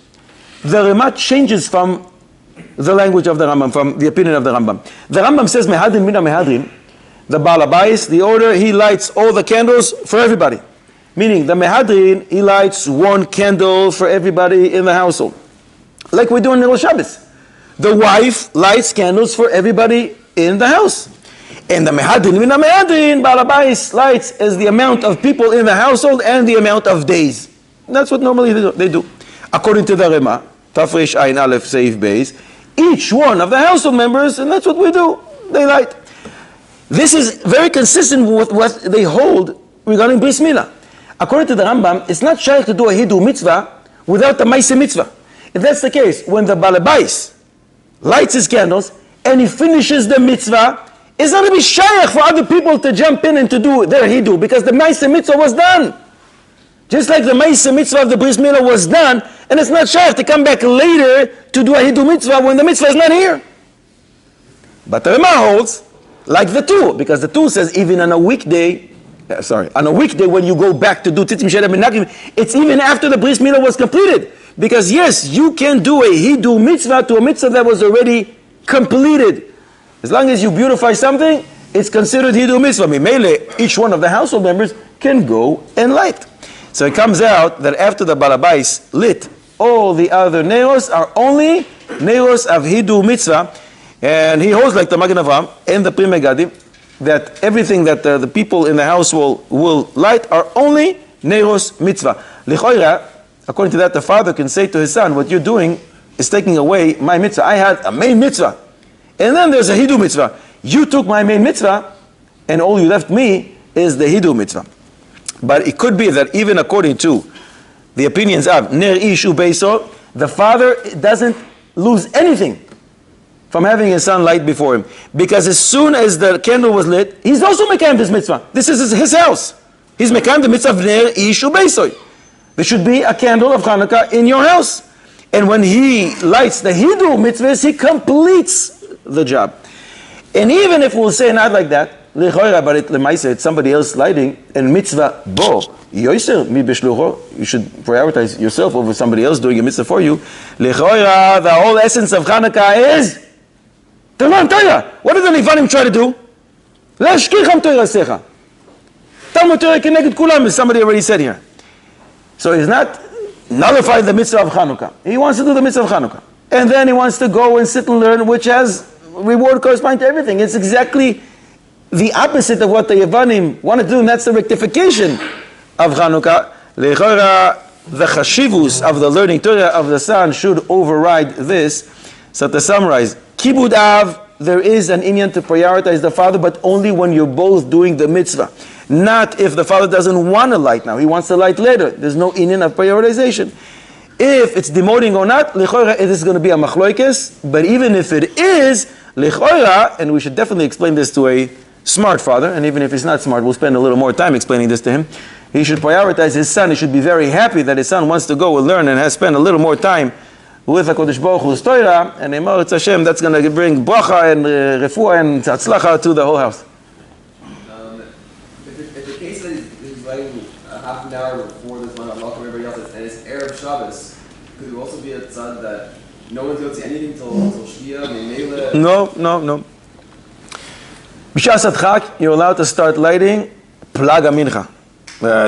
The Rema changes from the language of the Rambam, from the opinion of the Rambam. The Rambam says, Mehadrin mina mehadrin, the Baal Habayis, the order, he lights all the candles for everybody. Meaning, the Mehadrin, he lights one candle for everybody in the household. Like we do in Rosh Shabbos. The wife lights candles for everybody in the house. And the Mehadrin mina mehadrin, Baal Habayis lights is the amount of people in the household and the amount of days. That's what normally they do. According to the Rema, Tafresh Ayin Aleph Seif Beis, each one of the household members, and that's what we do, they light. This is very consistent with what they hold regarding Bris Milah. According to the Rambam, it's not shaykh to do a hidur mitzvah without the ma'aseh mitzvah. If that's the case, when the Baal Habayis lights his candles and he finishes the mitzvah, it's not going to be shaykh for other people to jump in and to do their hidur because the ma'aseh mitzvah was done. Just like the ma'aseh mitzvah of the Bris Milah was done, and it's not shaykh to come back later to do a hidur mitzvah when the mitzvah is not here. But the Rema holds like the two, because the two says even on a weekday, when you go back to do tzitzim she'ein me'akim, it's even after the Bris Milah was completed. Because yes, you can do a hidur mitzvah to a mitzvah that was already completed. As long as you beautify something, it's considered hidur mitzvah. Mimele, each one of the household members can go and light. So it comes out that after the Baal Habayis lit, all the other neros are only neros of hidur mitzvah. And he holds like the Magen Avraham and the Pri Megadim that everything that the people in the household will light are only neros mitzvah. Lichoira, according to that, the father can say to his son, what you're doing is taking away my mitzvah. I had a main mitzvah. And then there's a hidur mitzvah. You took my main mitzvah, and all you left me is the hidur mitzvah. But it could be that even according to the opinions of Ner Ish Ubeiso, the father doesn't lose anything from having his son light before him. Because as soon as the candle was lit, he's also mekayim this mitzvah. This is his house. He's mekayim the mitzvah of Ner Ish Ubeiso. There should be a candle of Chanukah in your house. And when he lights the hidur mitzvahs, he completes the job. And even if we'll say not like that, it's somebody else lighting, and mitzvah bo yoiser mi beshlucho, you should prioritize yourself over somebody else doing a mitzvah for you. Lechoira, the whole essence of Chanukah is to learn Torah. What did the Levanim try to do? Le'ashkicham Torah secha. Talmud Torah keneged kulam, as somebody already said here. So he's not nullifying the mitzvah of Chanukah. He wants to do the mitzvah of Chanukah. And then he wants to go and sit and learn, which has reward corresponding to everything. It's exactly the opposite of what the Yevanim want to do, and that's the rectification of Chanukah. Lechora, the chashivus of the learning Torah of the son should override this. So to summarize, Kibud Av, there is an inyan to prioritize the father, but only when you're both doing the mitzvah. Not if the father doesn't want to light now, he wants to light later. There's no inyan of prioritization. If it's demoting or not, lechora, it is going to be a machloikes, but even if it is, lechora, and we should definitely explain this to a smart father, and even if he's not smart, we'll spend a little more time explaining this to him. He should prioritize his son. He should be very happy that his son wants to go and learn and has spent a little more time with HaKadosh Baruch Hu's Torah, and Eimor Hashem, that's going to bring bracha and refuah and tzlacha to the whole house. If the case that he's writing half an hour before this one, I'm welcome everybody else, and it's Erev Shabbos, could it also be a tzad that no one's going to see anything till Shkia, Memele? No. B'shas Adchak, you're allowed to start lighting Plaga Mincha.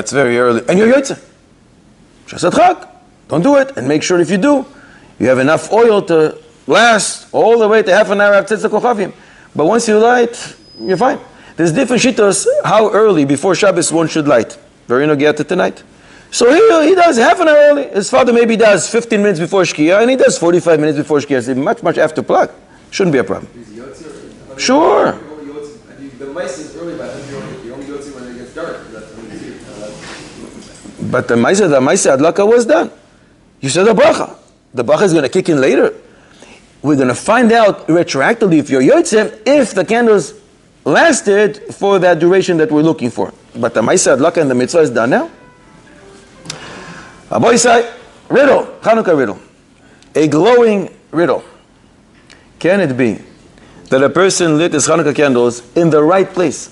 It's very early. And you're Yotze. B'shas Adchak. Don't do it, and make sure if you do, you have enough oil to last all the way to half an hour after Tzitz Kochavim. But once you light, you're fine. There's different shittos how early before Shabbos one should light. Very nogiata tonight. So he does half an hour early. His father maybe does 15 minutes before Shkia, and he does 45 minutes before Shkia. It's much after plug. Shouldn't be a problem. Sure. The mice is early, but you only go to when it gets dark. But the Maisa Adlaka was done. You said the bracha. The bracha is going to kick in later. We're going to find out retroactively if you're Yotzeh, if the candles lasted for that duration that we're looking for. But the Maisa Adlaka and the mitzvah is done now. Aboy say, riddle, Chanukah riddle. A glowing riddle. Can it be that a person lit his Chanukah candles in the right place?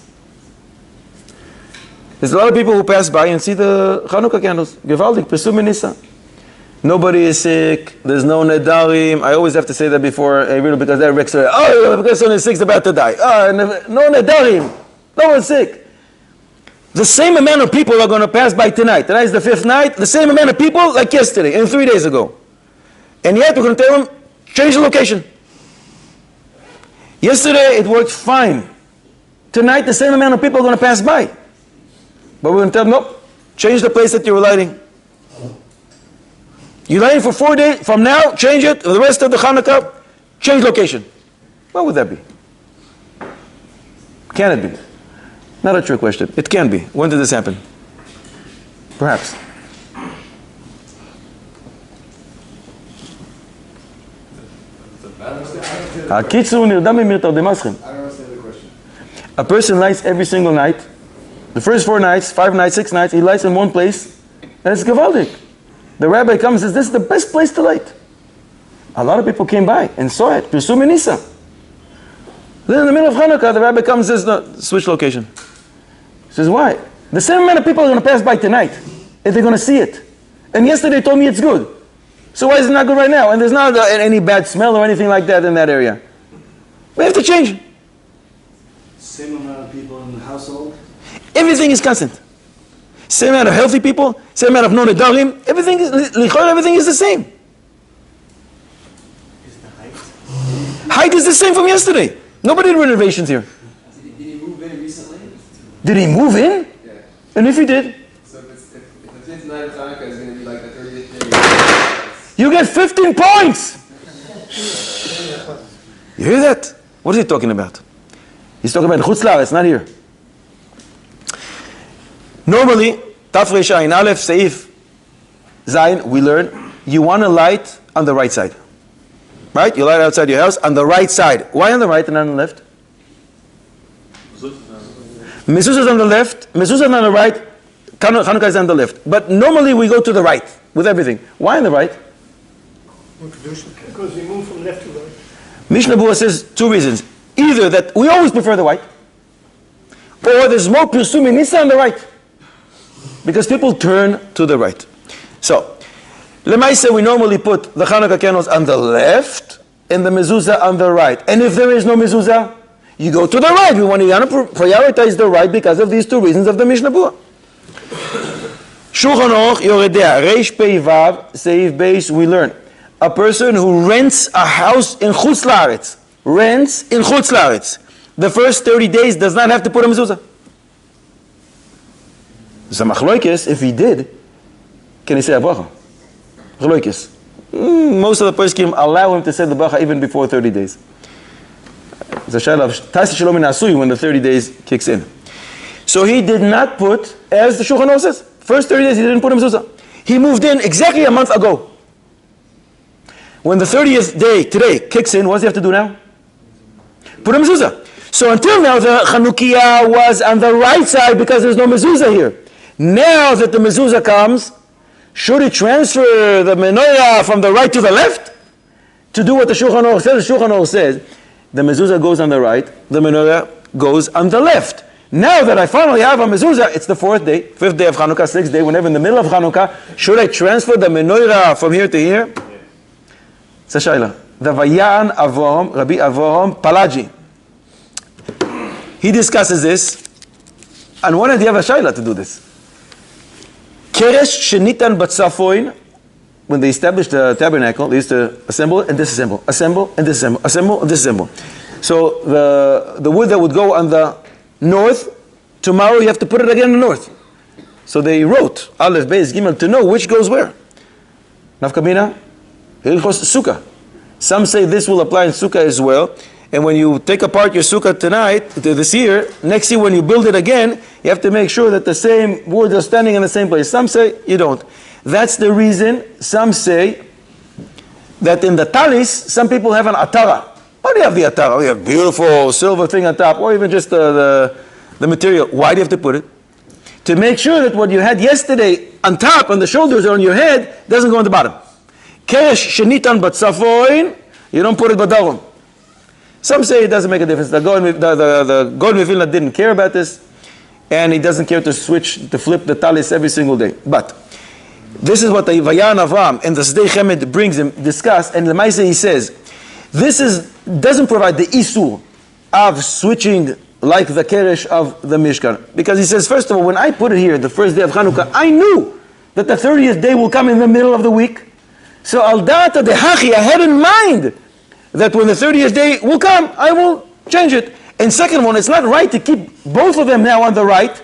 There's a lot of people who pass by and see the Chanukah candles. Gewaldig, Pesum Nisa. Nobody is sick. There's no nedarim. I always have to say that before a riddle because that wrecks her. Oh, because someone is sick, is about to die. No nedarim. No one's sick. The same amount of people are going to pass by tonight. Tonight is the 5th night. The same amount of people like yesterday and 3 days ago. And yet we're going to tell them, change the location. Yesterday it worked fine. Tonight the same amount of people are going to pass by. But we're going to tell them, nope, change the place that you were lighting. You're lighting for 4 days. From now, change it. For the rest of the Chanukah, change location. What would that be? Can it be? Not a trick question. It can be. When did this happen? Perhaps. I don't understand the question. A person lights every single night. The first 4 nights, 5 nights, 6 nights, he lights in one place, and it's gewaldig. The rabbi comes and says, this is the best place to light. A lot of people came by and saw it. Pirsum Nisa. Then in the middle of Chanukah, the rabbi comes and says, no, switch location. He says, why? The same amount of people are going to pass by tonight, if they're going to see it. And yesterday told me it's good. So why is it not good right now? And there's not any bad smell or anything like that in that area. We have to change. Same amount of people in the household? Everything is constant. Same amount of healthy people, same amount of non-nedarim, everything is the same. Is the height? Height is the same from yesterday. Nobody did renovations here. Did he move in recently? Did he move in? Yeah. And if he did? So if the 5th night of Chanukah is going to be like the 30th day. You get 15 points! You hear that? What is he talking about? He's talking about Chutz La'aretz, not here. Normally, Taf Resh Ayin Aleph, Seif Zayin, we learn, you want to light on the right side. Right? You light outside your house on the right side. Why on the right and not on the left? Mezuzah is on the left, Mezuzah is on the right, Chanukah is on the left. But normally we go to the right with everything. Why on the right? Because we move from left to right. Mishnah Berurah says 2 reasons. Either that we always prefer the right, or there's more Pirsum Nisa on the right. Because people turn to the right. So, Lemaisa, we normally put the Chanukah candles on the left and the mezuzah on the right. And if there is no mezuzah, you go to the right. We want to prioritize the right because of these 2 reasons of the Mishnah Berurah. Shulchan Aruch Yoredea, Reish Pei Vav, Seif Beis, we learn. A person who rents a house in Chutz La'aretz, rents in Chutz La'aretz, the first 30 days does not have to put a mezuzah. Zamachloikis, if he did, can he say a bracha? Chloikis. Most of the poskim allow him to say the bracha even before 30 days. It's a shayla of Tasi Shalom in Asui when the 30 days kicks in. So he did not put, as the Shulchan Aruch says, first 30 days he didn't put a mezuzah. He moved in exactly a month ago. When the 30th day, today, kicks in, what does he have to do now? Put a mezuzah. So until now the Chanukiah was on the right side because there's no mezuzah here. Now that the mezuzah comes, should he transfer the menorah from the right to the left? To do what the Shulchan Aruch says, the Shulchan Aruch says, the mezuzah goes on the right, the menorah goes on the left. Now that I finally have a mezuzah, it's the 4th day, 5th day of Chanukah, 6th day, whenever in the middle of Chanukah, should I transfer the menorah from here to here? It's a shayla. The Vayan Avohom, Rabbi Avohom Palaji. He discusses this, and when did he have a shayla to do this? Keresh shenitan batzafoin when they established the tabernacle, they used to assemble and disassemble, assemble and disassemble, assemble and disassemble. So the wood that would go on the north, tomorrow you have to put it again in the north. So they wrote Aleph, Beis, Gimel to know which goes where. Nafkamina, Hilchos Sukkah. Some say this will apply in Sukkah as well. And when you take apart your Sukkah tonight, this year, next year when you build it again, you have to make sure that the same wood are standing in the same place. Some say you don't. That's the reason some say that in the talis, some people have an atara. Why do you have the atara? You have beautiful silver thing on top, or even just the material. Why do you have to put it? To make sure that what you had yesterday on top, on the shoulders or on your head, doesn't go on the bottom. Keresh shenitan batzafoin, you don't put it badaron. Some say it doesn't make a difference. The Glowin Vilna didn't care about this, and he doesn't care to flip the talis every single day. But this is what the Vayan Avram and the Sdei Chemed brings him, discuss, and Lemaise he says, this doesn't provide the Isur of switching like the Keresh of the Mishkan. Because he says, first of all, when I put it here, the first day of Chanukah, I knew that the 30th day will come in the middle of the week. So al data de hachi, I had in mind that when the 30th day will come, I will change it. And second one, it's not right to keep both of them now on the right,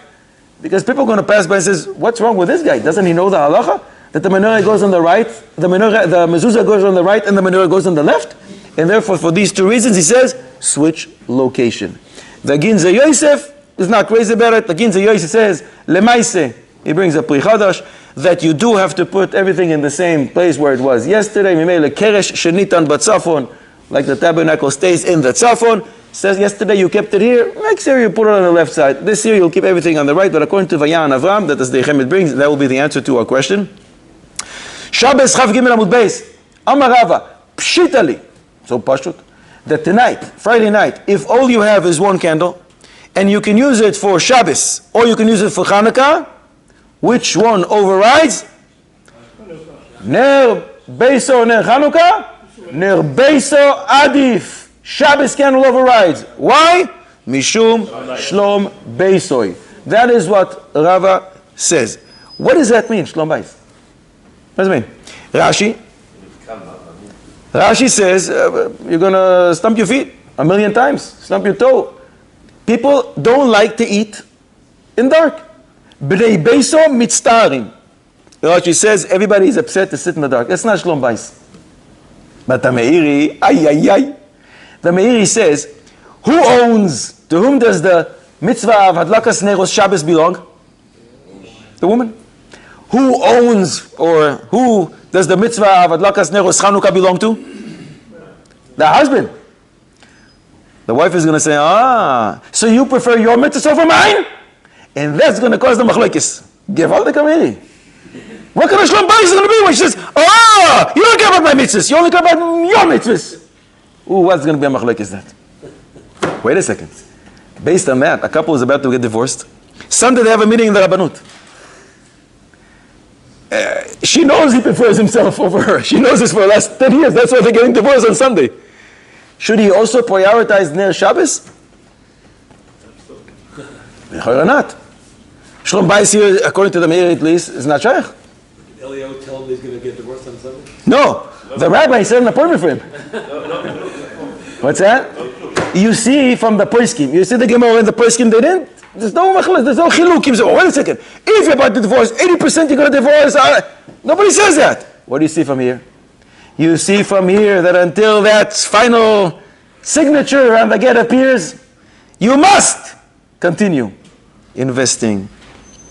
because people are going to pass by and says, what's wrong with this guy? Doesn't he know the halacha? That the menorah goes on the right, the mezuzah goes on the right, and the menorah goes on the left? And therefore, for these two reasons, he says, switch location. The Ginza Yosef is not crazy about it. The Ginza Yosef says, Lemaise, he brings a Pri Chadash, that you do have to put everything in the same place where it was yesterday. Mimele Keresh Shenitan Batzafon, like the tabernacle stays in the Tzafon. Says yesterday you kept it here, next year you put it on the left side. This year you'll keep everything on the right, but according to Vayan Avram, that is the Chemed brings, that will be the answer to our question. Shabbos Chav Gimel Amud Beis, Amar Rava, Pshitali, so Pashut, that tonight, Friday night, if all you have is one candle, and you can use it for Shabbos, or you can use it for Chanukah, which one overrides? Ner Beiso Ner Chanukah, Ner Beiso Adif. Shabbos candle overrides. Why? Mishum Shlom Beisoi. That is what Rava says. What does that mean, Shlom Beis? What does it mean? Rashi says, you're going to stump your feet 1,000,000 times, stump your toe. People don't like to eat in dark. B'nei Beiso mitztarim. Rashi says, everybody is upset to sit in the dark. That's not Shlom Beis. But the Meiri, the Meiri says, to whom does the mitzvah of Hadlakas Neros Shabbos belong? The woman. Who owns, or who does the mitzvah of Hadlakas Neros Chanukah belong to? The husband. The wife is going to say, so you prefer your mitzvah over mine? And that's going to cause the machlokes. Give all the Meiri. What kind of Shlom Beis is going to be when she says, you don't care about my mitzvahs, you only care about your mitzvahs? Ooh, what's going to be a machlokes is that? Wait a second. Based on that, a couple is about to get divorced. Sunday they have a meeting in the Rabbanut. She knows he prefers himself over her. She knows this for the last 10 years. That's why they're getting divorced on Sunday. Should he also prioritize Ner Shabbos? Or not? Shlom Beis here, according to the Meir at least, is not shaykh. Elio tell him he's going to get divorced on Sunday? No. The rabbi set an appointment for him. What's that? You see from the poskim. You see the Gemara in the poskim, they didn't. There's no chilukim. So, wait a second. If you're about to divorce, 80% you're going to divorce. Nobody says that. What do you see from here? You see from here that until that final signature on the get appears, you must continue investing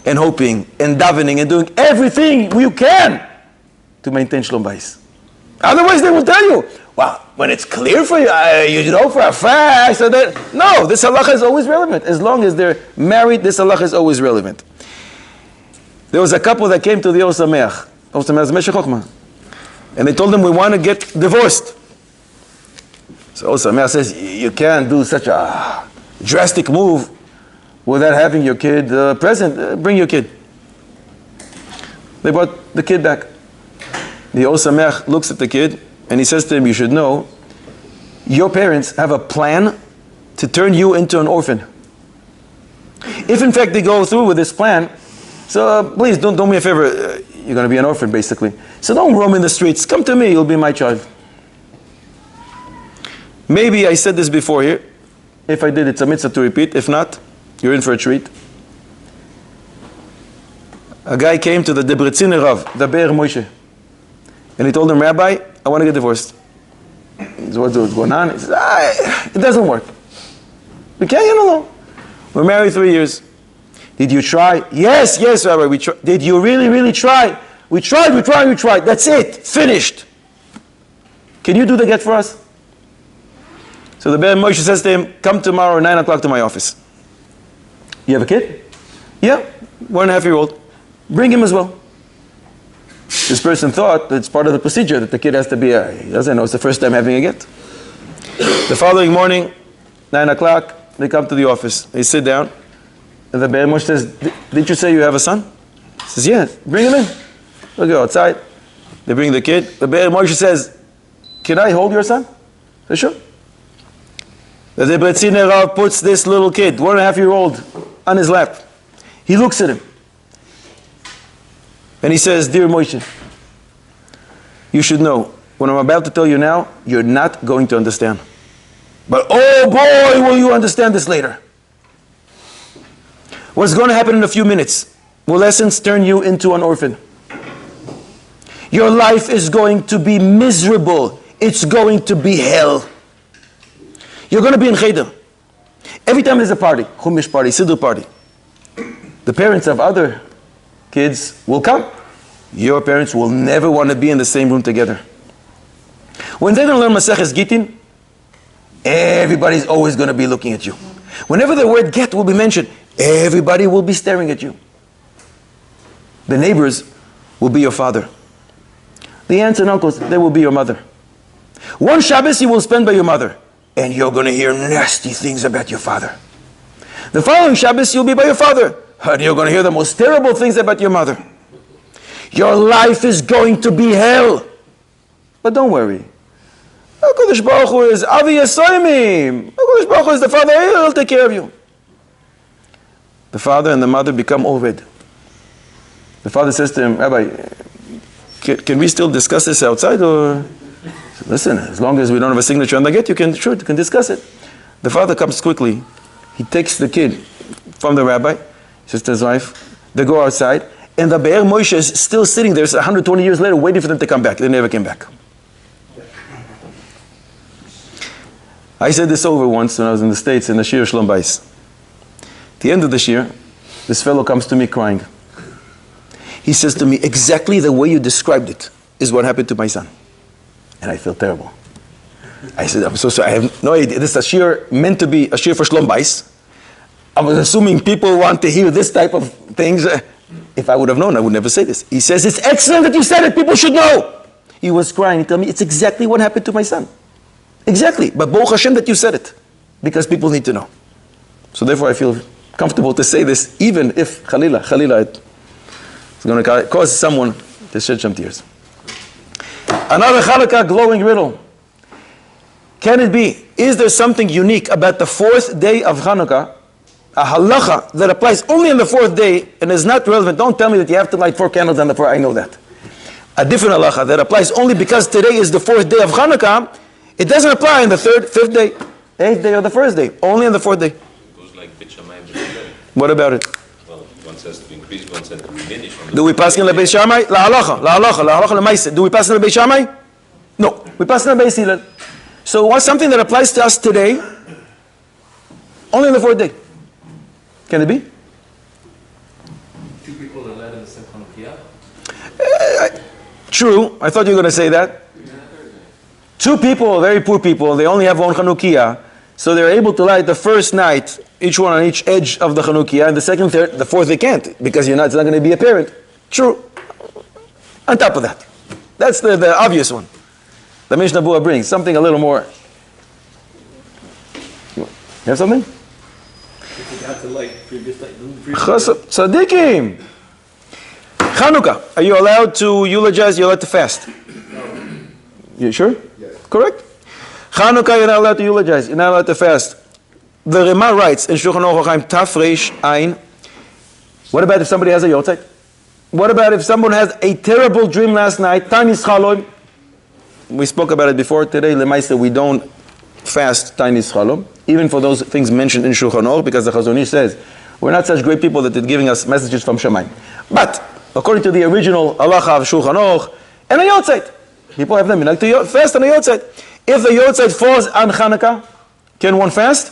and hoping and davening and doing everything you can to maintain Shlom Beis. Otherwise, they will tell you, well, when it's clear for you, you know for a fact. So that, no, this halacha is always relevant. As long as they're married, this halacha is always relevant. There was a couple that came to the Osameach. Osameach is Meshech Chochmah. And they told him, we want to get divorced. So Osameach says, you can't do such a drastic move without having your kid present. Bring your kid. They brought the kid back. The Osameach looks at the kid and he says to him, you should know, your parents have a plan to turn you into an orphan. If in fact they go through with this plan, so please don't do me a favor, you're going to be an orphan basically. So don't roam in the streets. Come to me, you'll be my child. Maybe I said this before here. If I did, it's a mitzvah to repeat. If not, you're in for a treat. A guy came to the Debreciner Rav, the Be'er Moshe. And he told him, Rabbi, I want to get divorced. He said, what's going on? He said, it doesn't work. We can't get along. We're married 3 years. Did you try? Yes, Rabbi, we tried. Did you really try? We tried. That's it. Finished. Can you do the get for us? So the Be'er Moshe says to him, come tomorrow at 9 o'clock to my office. You have a kid? Yeah, 1.5-year-old. Bring him as well. This person thought that it's part of the procedure that the kid has to be, he doesn't know, it's the first time having a get. The following morning, 9 o'clock, they come to the office. They sit down. And the Be'er Moshe says, did you say you have a son? He says, yes. Bring him in. We'll go outside. They bring the kid. The Be'er Moshe says, can I hold your son? I said, sure. The Debreciner Rav puts this little kid, 1.5-year-old, on his lap. He looks at him. And he says, dear Moshe, you should know, what I'm about to tell you now, you're not going to understand. But oh boy, will you understand this later. What's going to happen in a few minutes will, in essence, turn you into an orphan. Your life is going to be miserable. It's going to be hell. You're going to be in Cheder. Every time there's a party, Chumash party, Siddur party, the parents of other kids will come. Your parents will never want to be in the same room together. When they're going to learn Maseches Gittin, everybody's always going to be looking at you. Whenever the word get will be mentioned, everybody will be staring at you. The neighbors will be your father. The aunts and uncles, they will be your mother. One Shabbos you will spend by your mother, and you're going to hear nasty things about your father. The following Shabbos you'll be by your father, and you're going to hear the most terrible things about your mother. Your life is going to be hell. But don't worry. HaKadosh Baruch Hu is Avi Yasoimim. HaKadosh Baruch Hu is the Father. He'll take care of you. The father and the mother become Oved. The father says to him, Rabbi, can we still discuss this outside? Or listen, as long as we don't have a signature on the get, you can discuss it. The father comes quickly. He takes the kid from the rabbi, says to his wife, they go outside, and the Be'er Moshe is still sitting there 120 years later waiting for them to come back. They never came back. I said this over once when I was in the States in the Shir Shlom Bais. At the end of the Shir, this fellow comes to me crying. He says to me, exactly the way you described it is what happened to my son. And I feel terrible. I said, I'm so sorry, I have no idea. This is a Shir meant to be a Shir for Shlom Bais. I was assuming people want to hear this type of things. If I would have known, I would never say this. He says, it's excellent that you said it. People should know. He was crying. He told me, it's exactly what happened to my son. Exactly. But Baruch Hashem that you said it. Because people need to know. So therefore I feel comfortable to say this, even if, Khalila, it's going to cause someone to shed some tears. Another Chanukah glowing riddle. Can it be, is there something unique about the fourth day of Chanukah, a halacha that applies only on the fourth day and is not relevant? Don't tell me that you have to light 4 candles on the fourth. I know that. A different halacha that applies only because today is the fourth day of Chanukah, it doesn't apply on the 3rd, 5th day, 8th day, or the 1st day. Only on the 4th day. It goes like Beit Shammai and Beit Hillel. What about it? Well, one says to increase, one says to diminish. Do we pass in the Beit Shammai? La halacha, l'maaseh. Do we pass in the Beit Shammai? No. We pass in the Beit Hillel. So what's something that applies to us today, only on the 4th day? Can it be? 2 people are led in the same Chanukah? True. I thought you were going to say that. 2 people, very poor people, they only have one Chanukah, so they're able to light the first night, each one on each edge of the Chanukah, and the 2nd, 3rd, the 4th they can't, because it's not going to be apparent. True. On top of that. That's the obvious one. The Mishnah Berurah brings something a little more. You have something? Tzadikim. Chanukah. Are you allowed to eulogize? You're allowed to fast. You sure? Yes. Correct? Chanukah, you're not allowed to eulogize. You're not allowed to fast. The Rema writes in Shulchan Aruch Chaim Taf Reish Ayin. What about if somebody has a yortzeit? What about if someone has a terrible dream last night? Tanis Chalom. We spoke about it before today. Lemaisa, we don't fast Tanis Chalom, even for those things mentioned in Shulchan Aruch, because the Chazon Ish says we're not such great people that they're giving us messages from Shamayim. But according to the original halacha of Shulchan Aruch, and a Yotzeit, people have them like to fast on a Yotzeit. If the Yotzeit falls on Chanukah, can one fast?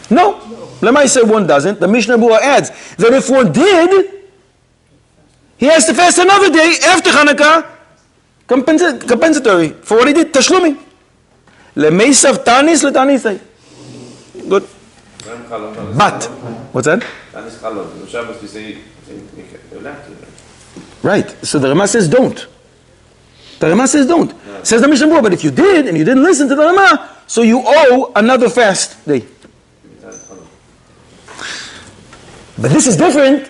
No. Lemaisa, one doesn't. The Mishnah Berurah adds that if one did, he has to fast another day after Chanukah, compensatory for what he did, tashlumi. Lemeisav tanis letanisai. Good. But, what's that? Right. So the Rama says don't. The Rama says don't. Says the Mishnah Berurah, but if you did and you didn't listen to the Rama, so you owe another fast day. But this is different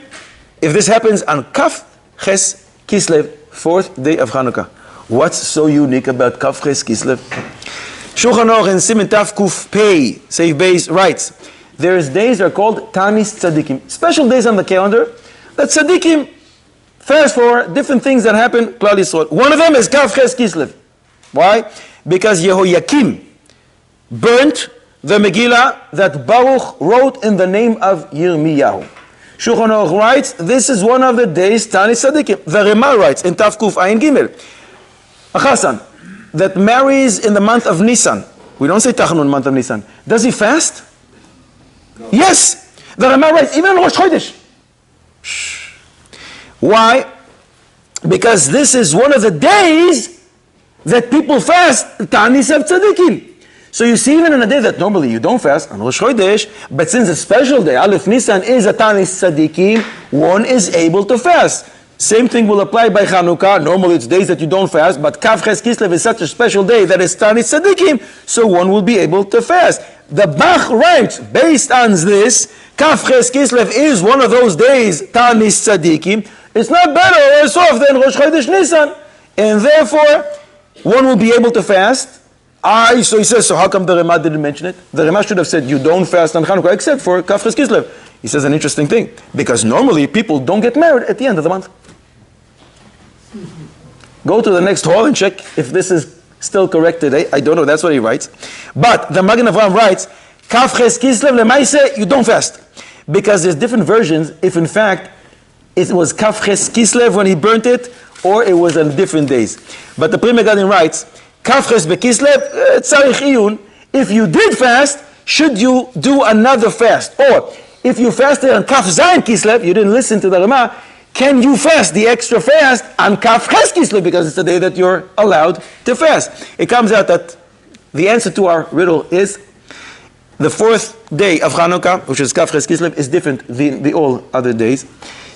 if this happens on Kaf Ches Kislev, 4th day of Chanukah. What's so unique about Kaf Ches Kislev? Shulchan Aruch in Siman Taf Kuf Pei, Seif Beis, writes, there's days that are called Tanis Tzadikim, special days on the calendar that Tzadikim fast for different things that happen, Klal Yisrael. One of them is Kaf Ches Kislev. Why? Because Yehoyakim burnt the Megillah that Baruch wrote in the name of Yirmiyahu. Shulchan Aruch writes, this is one of the days Tanis Tzadikim. The Rema writes in Taf Kuf Ayin Gimel, a Chassan that marries in the month of Nisan. We don't say Tachanun month of Nisan. Does he fast? No. Yes. The Rema writes, even on Rosh Chodesh. Why? Because this is one of the days that people fast Tanis of Tzadikim. So you see, even on a day that normally you don't fast, on Rosh Chodesh, but since a special day, Aleph Nisan is a Tanis Tzadikim, one is able to fast. Same thing will apply by Chanukah. Normally it's days that you don't fast, but Kaf Ches Kislev is such a special day that is Tanis Tzadikim, so one will be able to fast. The Bach writes, based on this, Kaf Ches Kislev is one of those days, Tanis Tzadikim. It's not better or worse off than Rosh Chodesh Nisan. And therefore, one will be able to fast. So he says, so how come the Rema didn't mention it? The Rema should have said, you don't fast on Chanukah except for Kaf Ches Kislev. He says an interesting thing, because normally people don't get married at the end of the month. Go to the next hall and check if this is still correct today. I don't know, that's what he writes. But the Magen Avraham writes, Kaf Ches Kislev lemaise, you don't fast. Because there's different versions if in fact it was Kaf Ches Kislev when he burnt it, or it was on different days. But the Pri Megadim writes, Kaf Ches Bekislev, tzarich iyun, if you did fast, should you do another fast? Or, if you fasted on Kaf Zayin Kislev, you didn't listen to the Rema, can you fast the extra fast on Kaf Ches Kislev, because it's the day that you're allowed to fast? It comes out that the answer to our riddle is, the 4th day of Chanukah, which is Kaf Ches Kislev, is different than the all other days.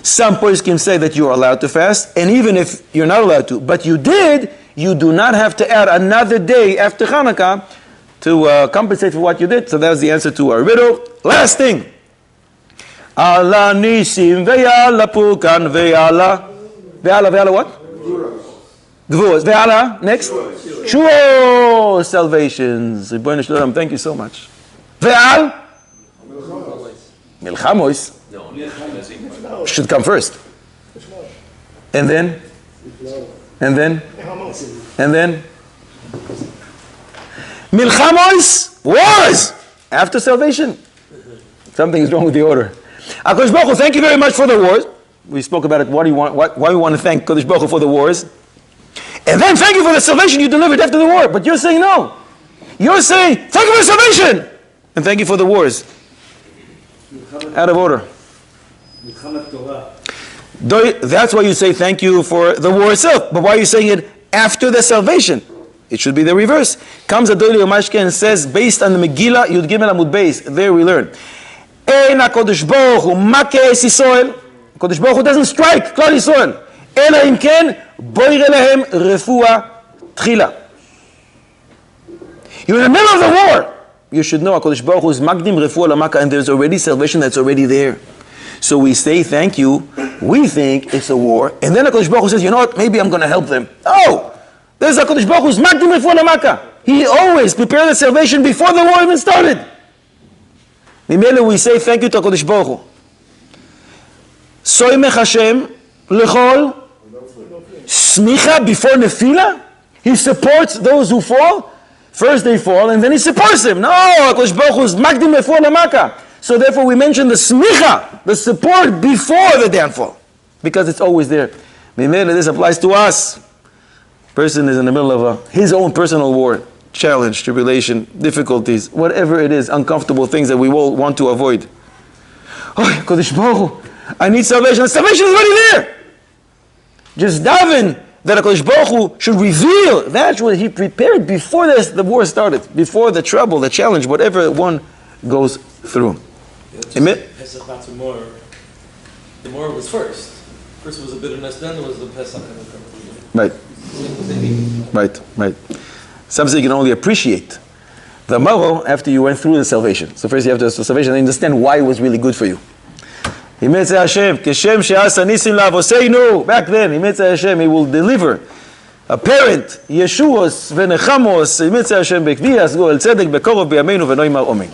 Some poskim say that you are allowed to fast, and even if you're not allowed to, but you did, you do not have to add another day after Chanukah to compensate for what you did. So that's the answer to our riddle. Last thing. Ala nisim ve'ala pukan ve'ala. Ve'ala what? Gvuros. Ve'ala, next. Shuo, salvations. Ribono shel olam, thank you so much. Ve'al? Milchamois. Should come first. And then? Milchamois, wars, after salvation. Something is wrong with the order. HaKadosh Baruch Hu, thank you very much for the wars. We spoke about it. Why we want to thank HaKadosh Baruch Hu for the wars. And then thank you for the salvation you delivered after the war. But you're saying no. You're saying, thank you for the salvation. And thank you for the wars. Out of order. That's why you say thank you for the war itself. But why are you saying it after the salvation? It should be the reverse. Comes Adoli Omashke and says, based on the Megillah, Yud Gimel Amud Beis. There we learn. Ein HaKadosh Baruch Hu Makeh Es Yisrael. HaKadosh Baruch Hu doesn't strike Klal Yisrael. Ela im ken boire lehem refuah tchila. You're in the middle of the war. You should know HaKadosh Baruch Hu is Magdim refuah lamaka, and there's already salvation that's already there. So we say thank you. We think it's a war, and then HaKadosh Baruch Hu says, you know what? Maybe I'm going to help them. Oh, there's HaKadosh Baruch Hu's Magdim refuah lamaka. He always prepared the salvation before the war even started. Mimele, we say thank you to HaKadosh Baruch Hu. Soymech Hashem lechol smicha before nefila. He supports those who fall. First they fall, and then he supports them. No, HaKadosh Baruch Hu is magdim lefor lamaka. So therefore we mention the smicha, the support before the downfall, because it's always there. This applies to us. Person is in the middle of his own personal war, challenge, tribulation, difficulties, whatever it is, uncomfortable things that we all want to avoid. Oh, HaKadosh Baruch Hu, I need salvation. The salvation is already there. Just daven that HaKadosh Baruch Hu should reveal that what he prepared before the war started, before the trouble, the challenge, whatever one goes through. Amen? The more was first. First was the bitterness, then was the Pesach. Right. Something you can only appreciate. The marrow after you went through the salvation. So first you have to have the salvation and understand why it was really good for you. Back then, He will deliver a parent, Yeshuos, Venechamos, Hashem, Bekvias, Go El Tzedek, Bekorov, Beyameinu, Venoimar Omen.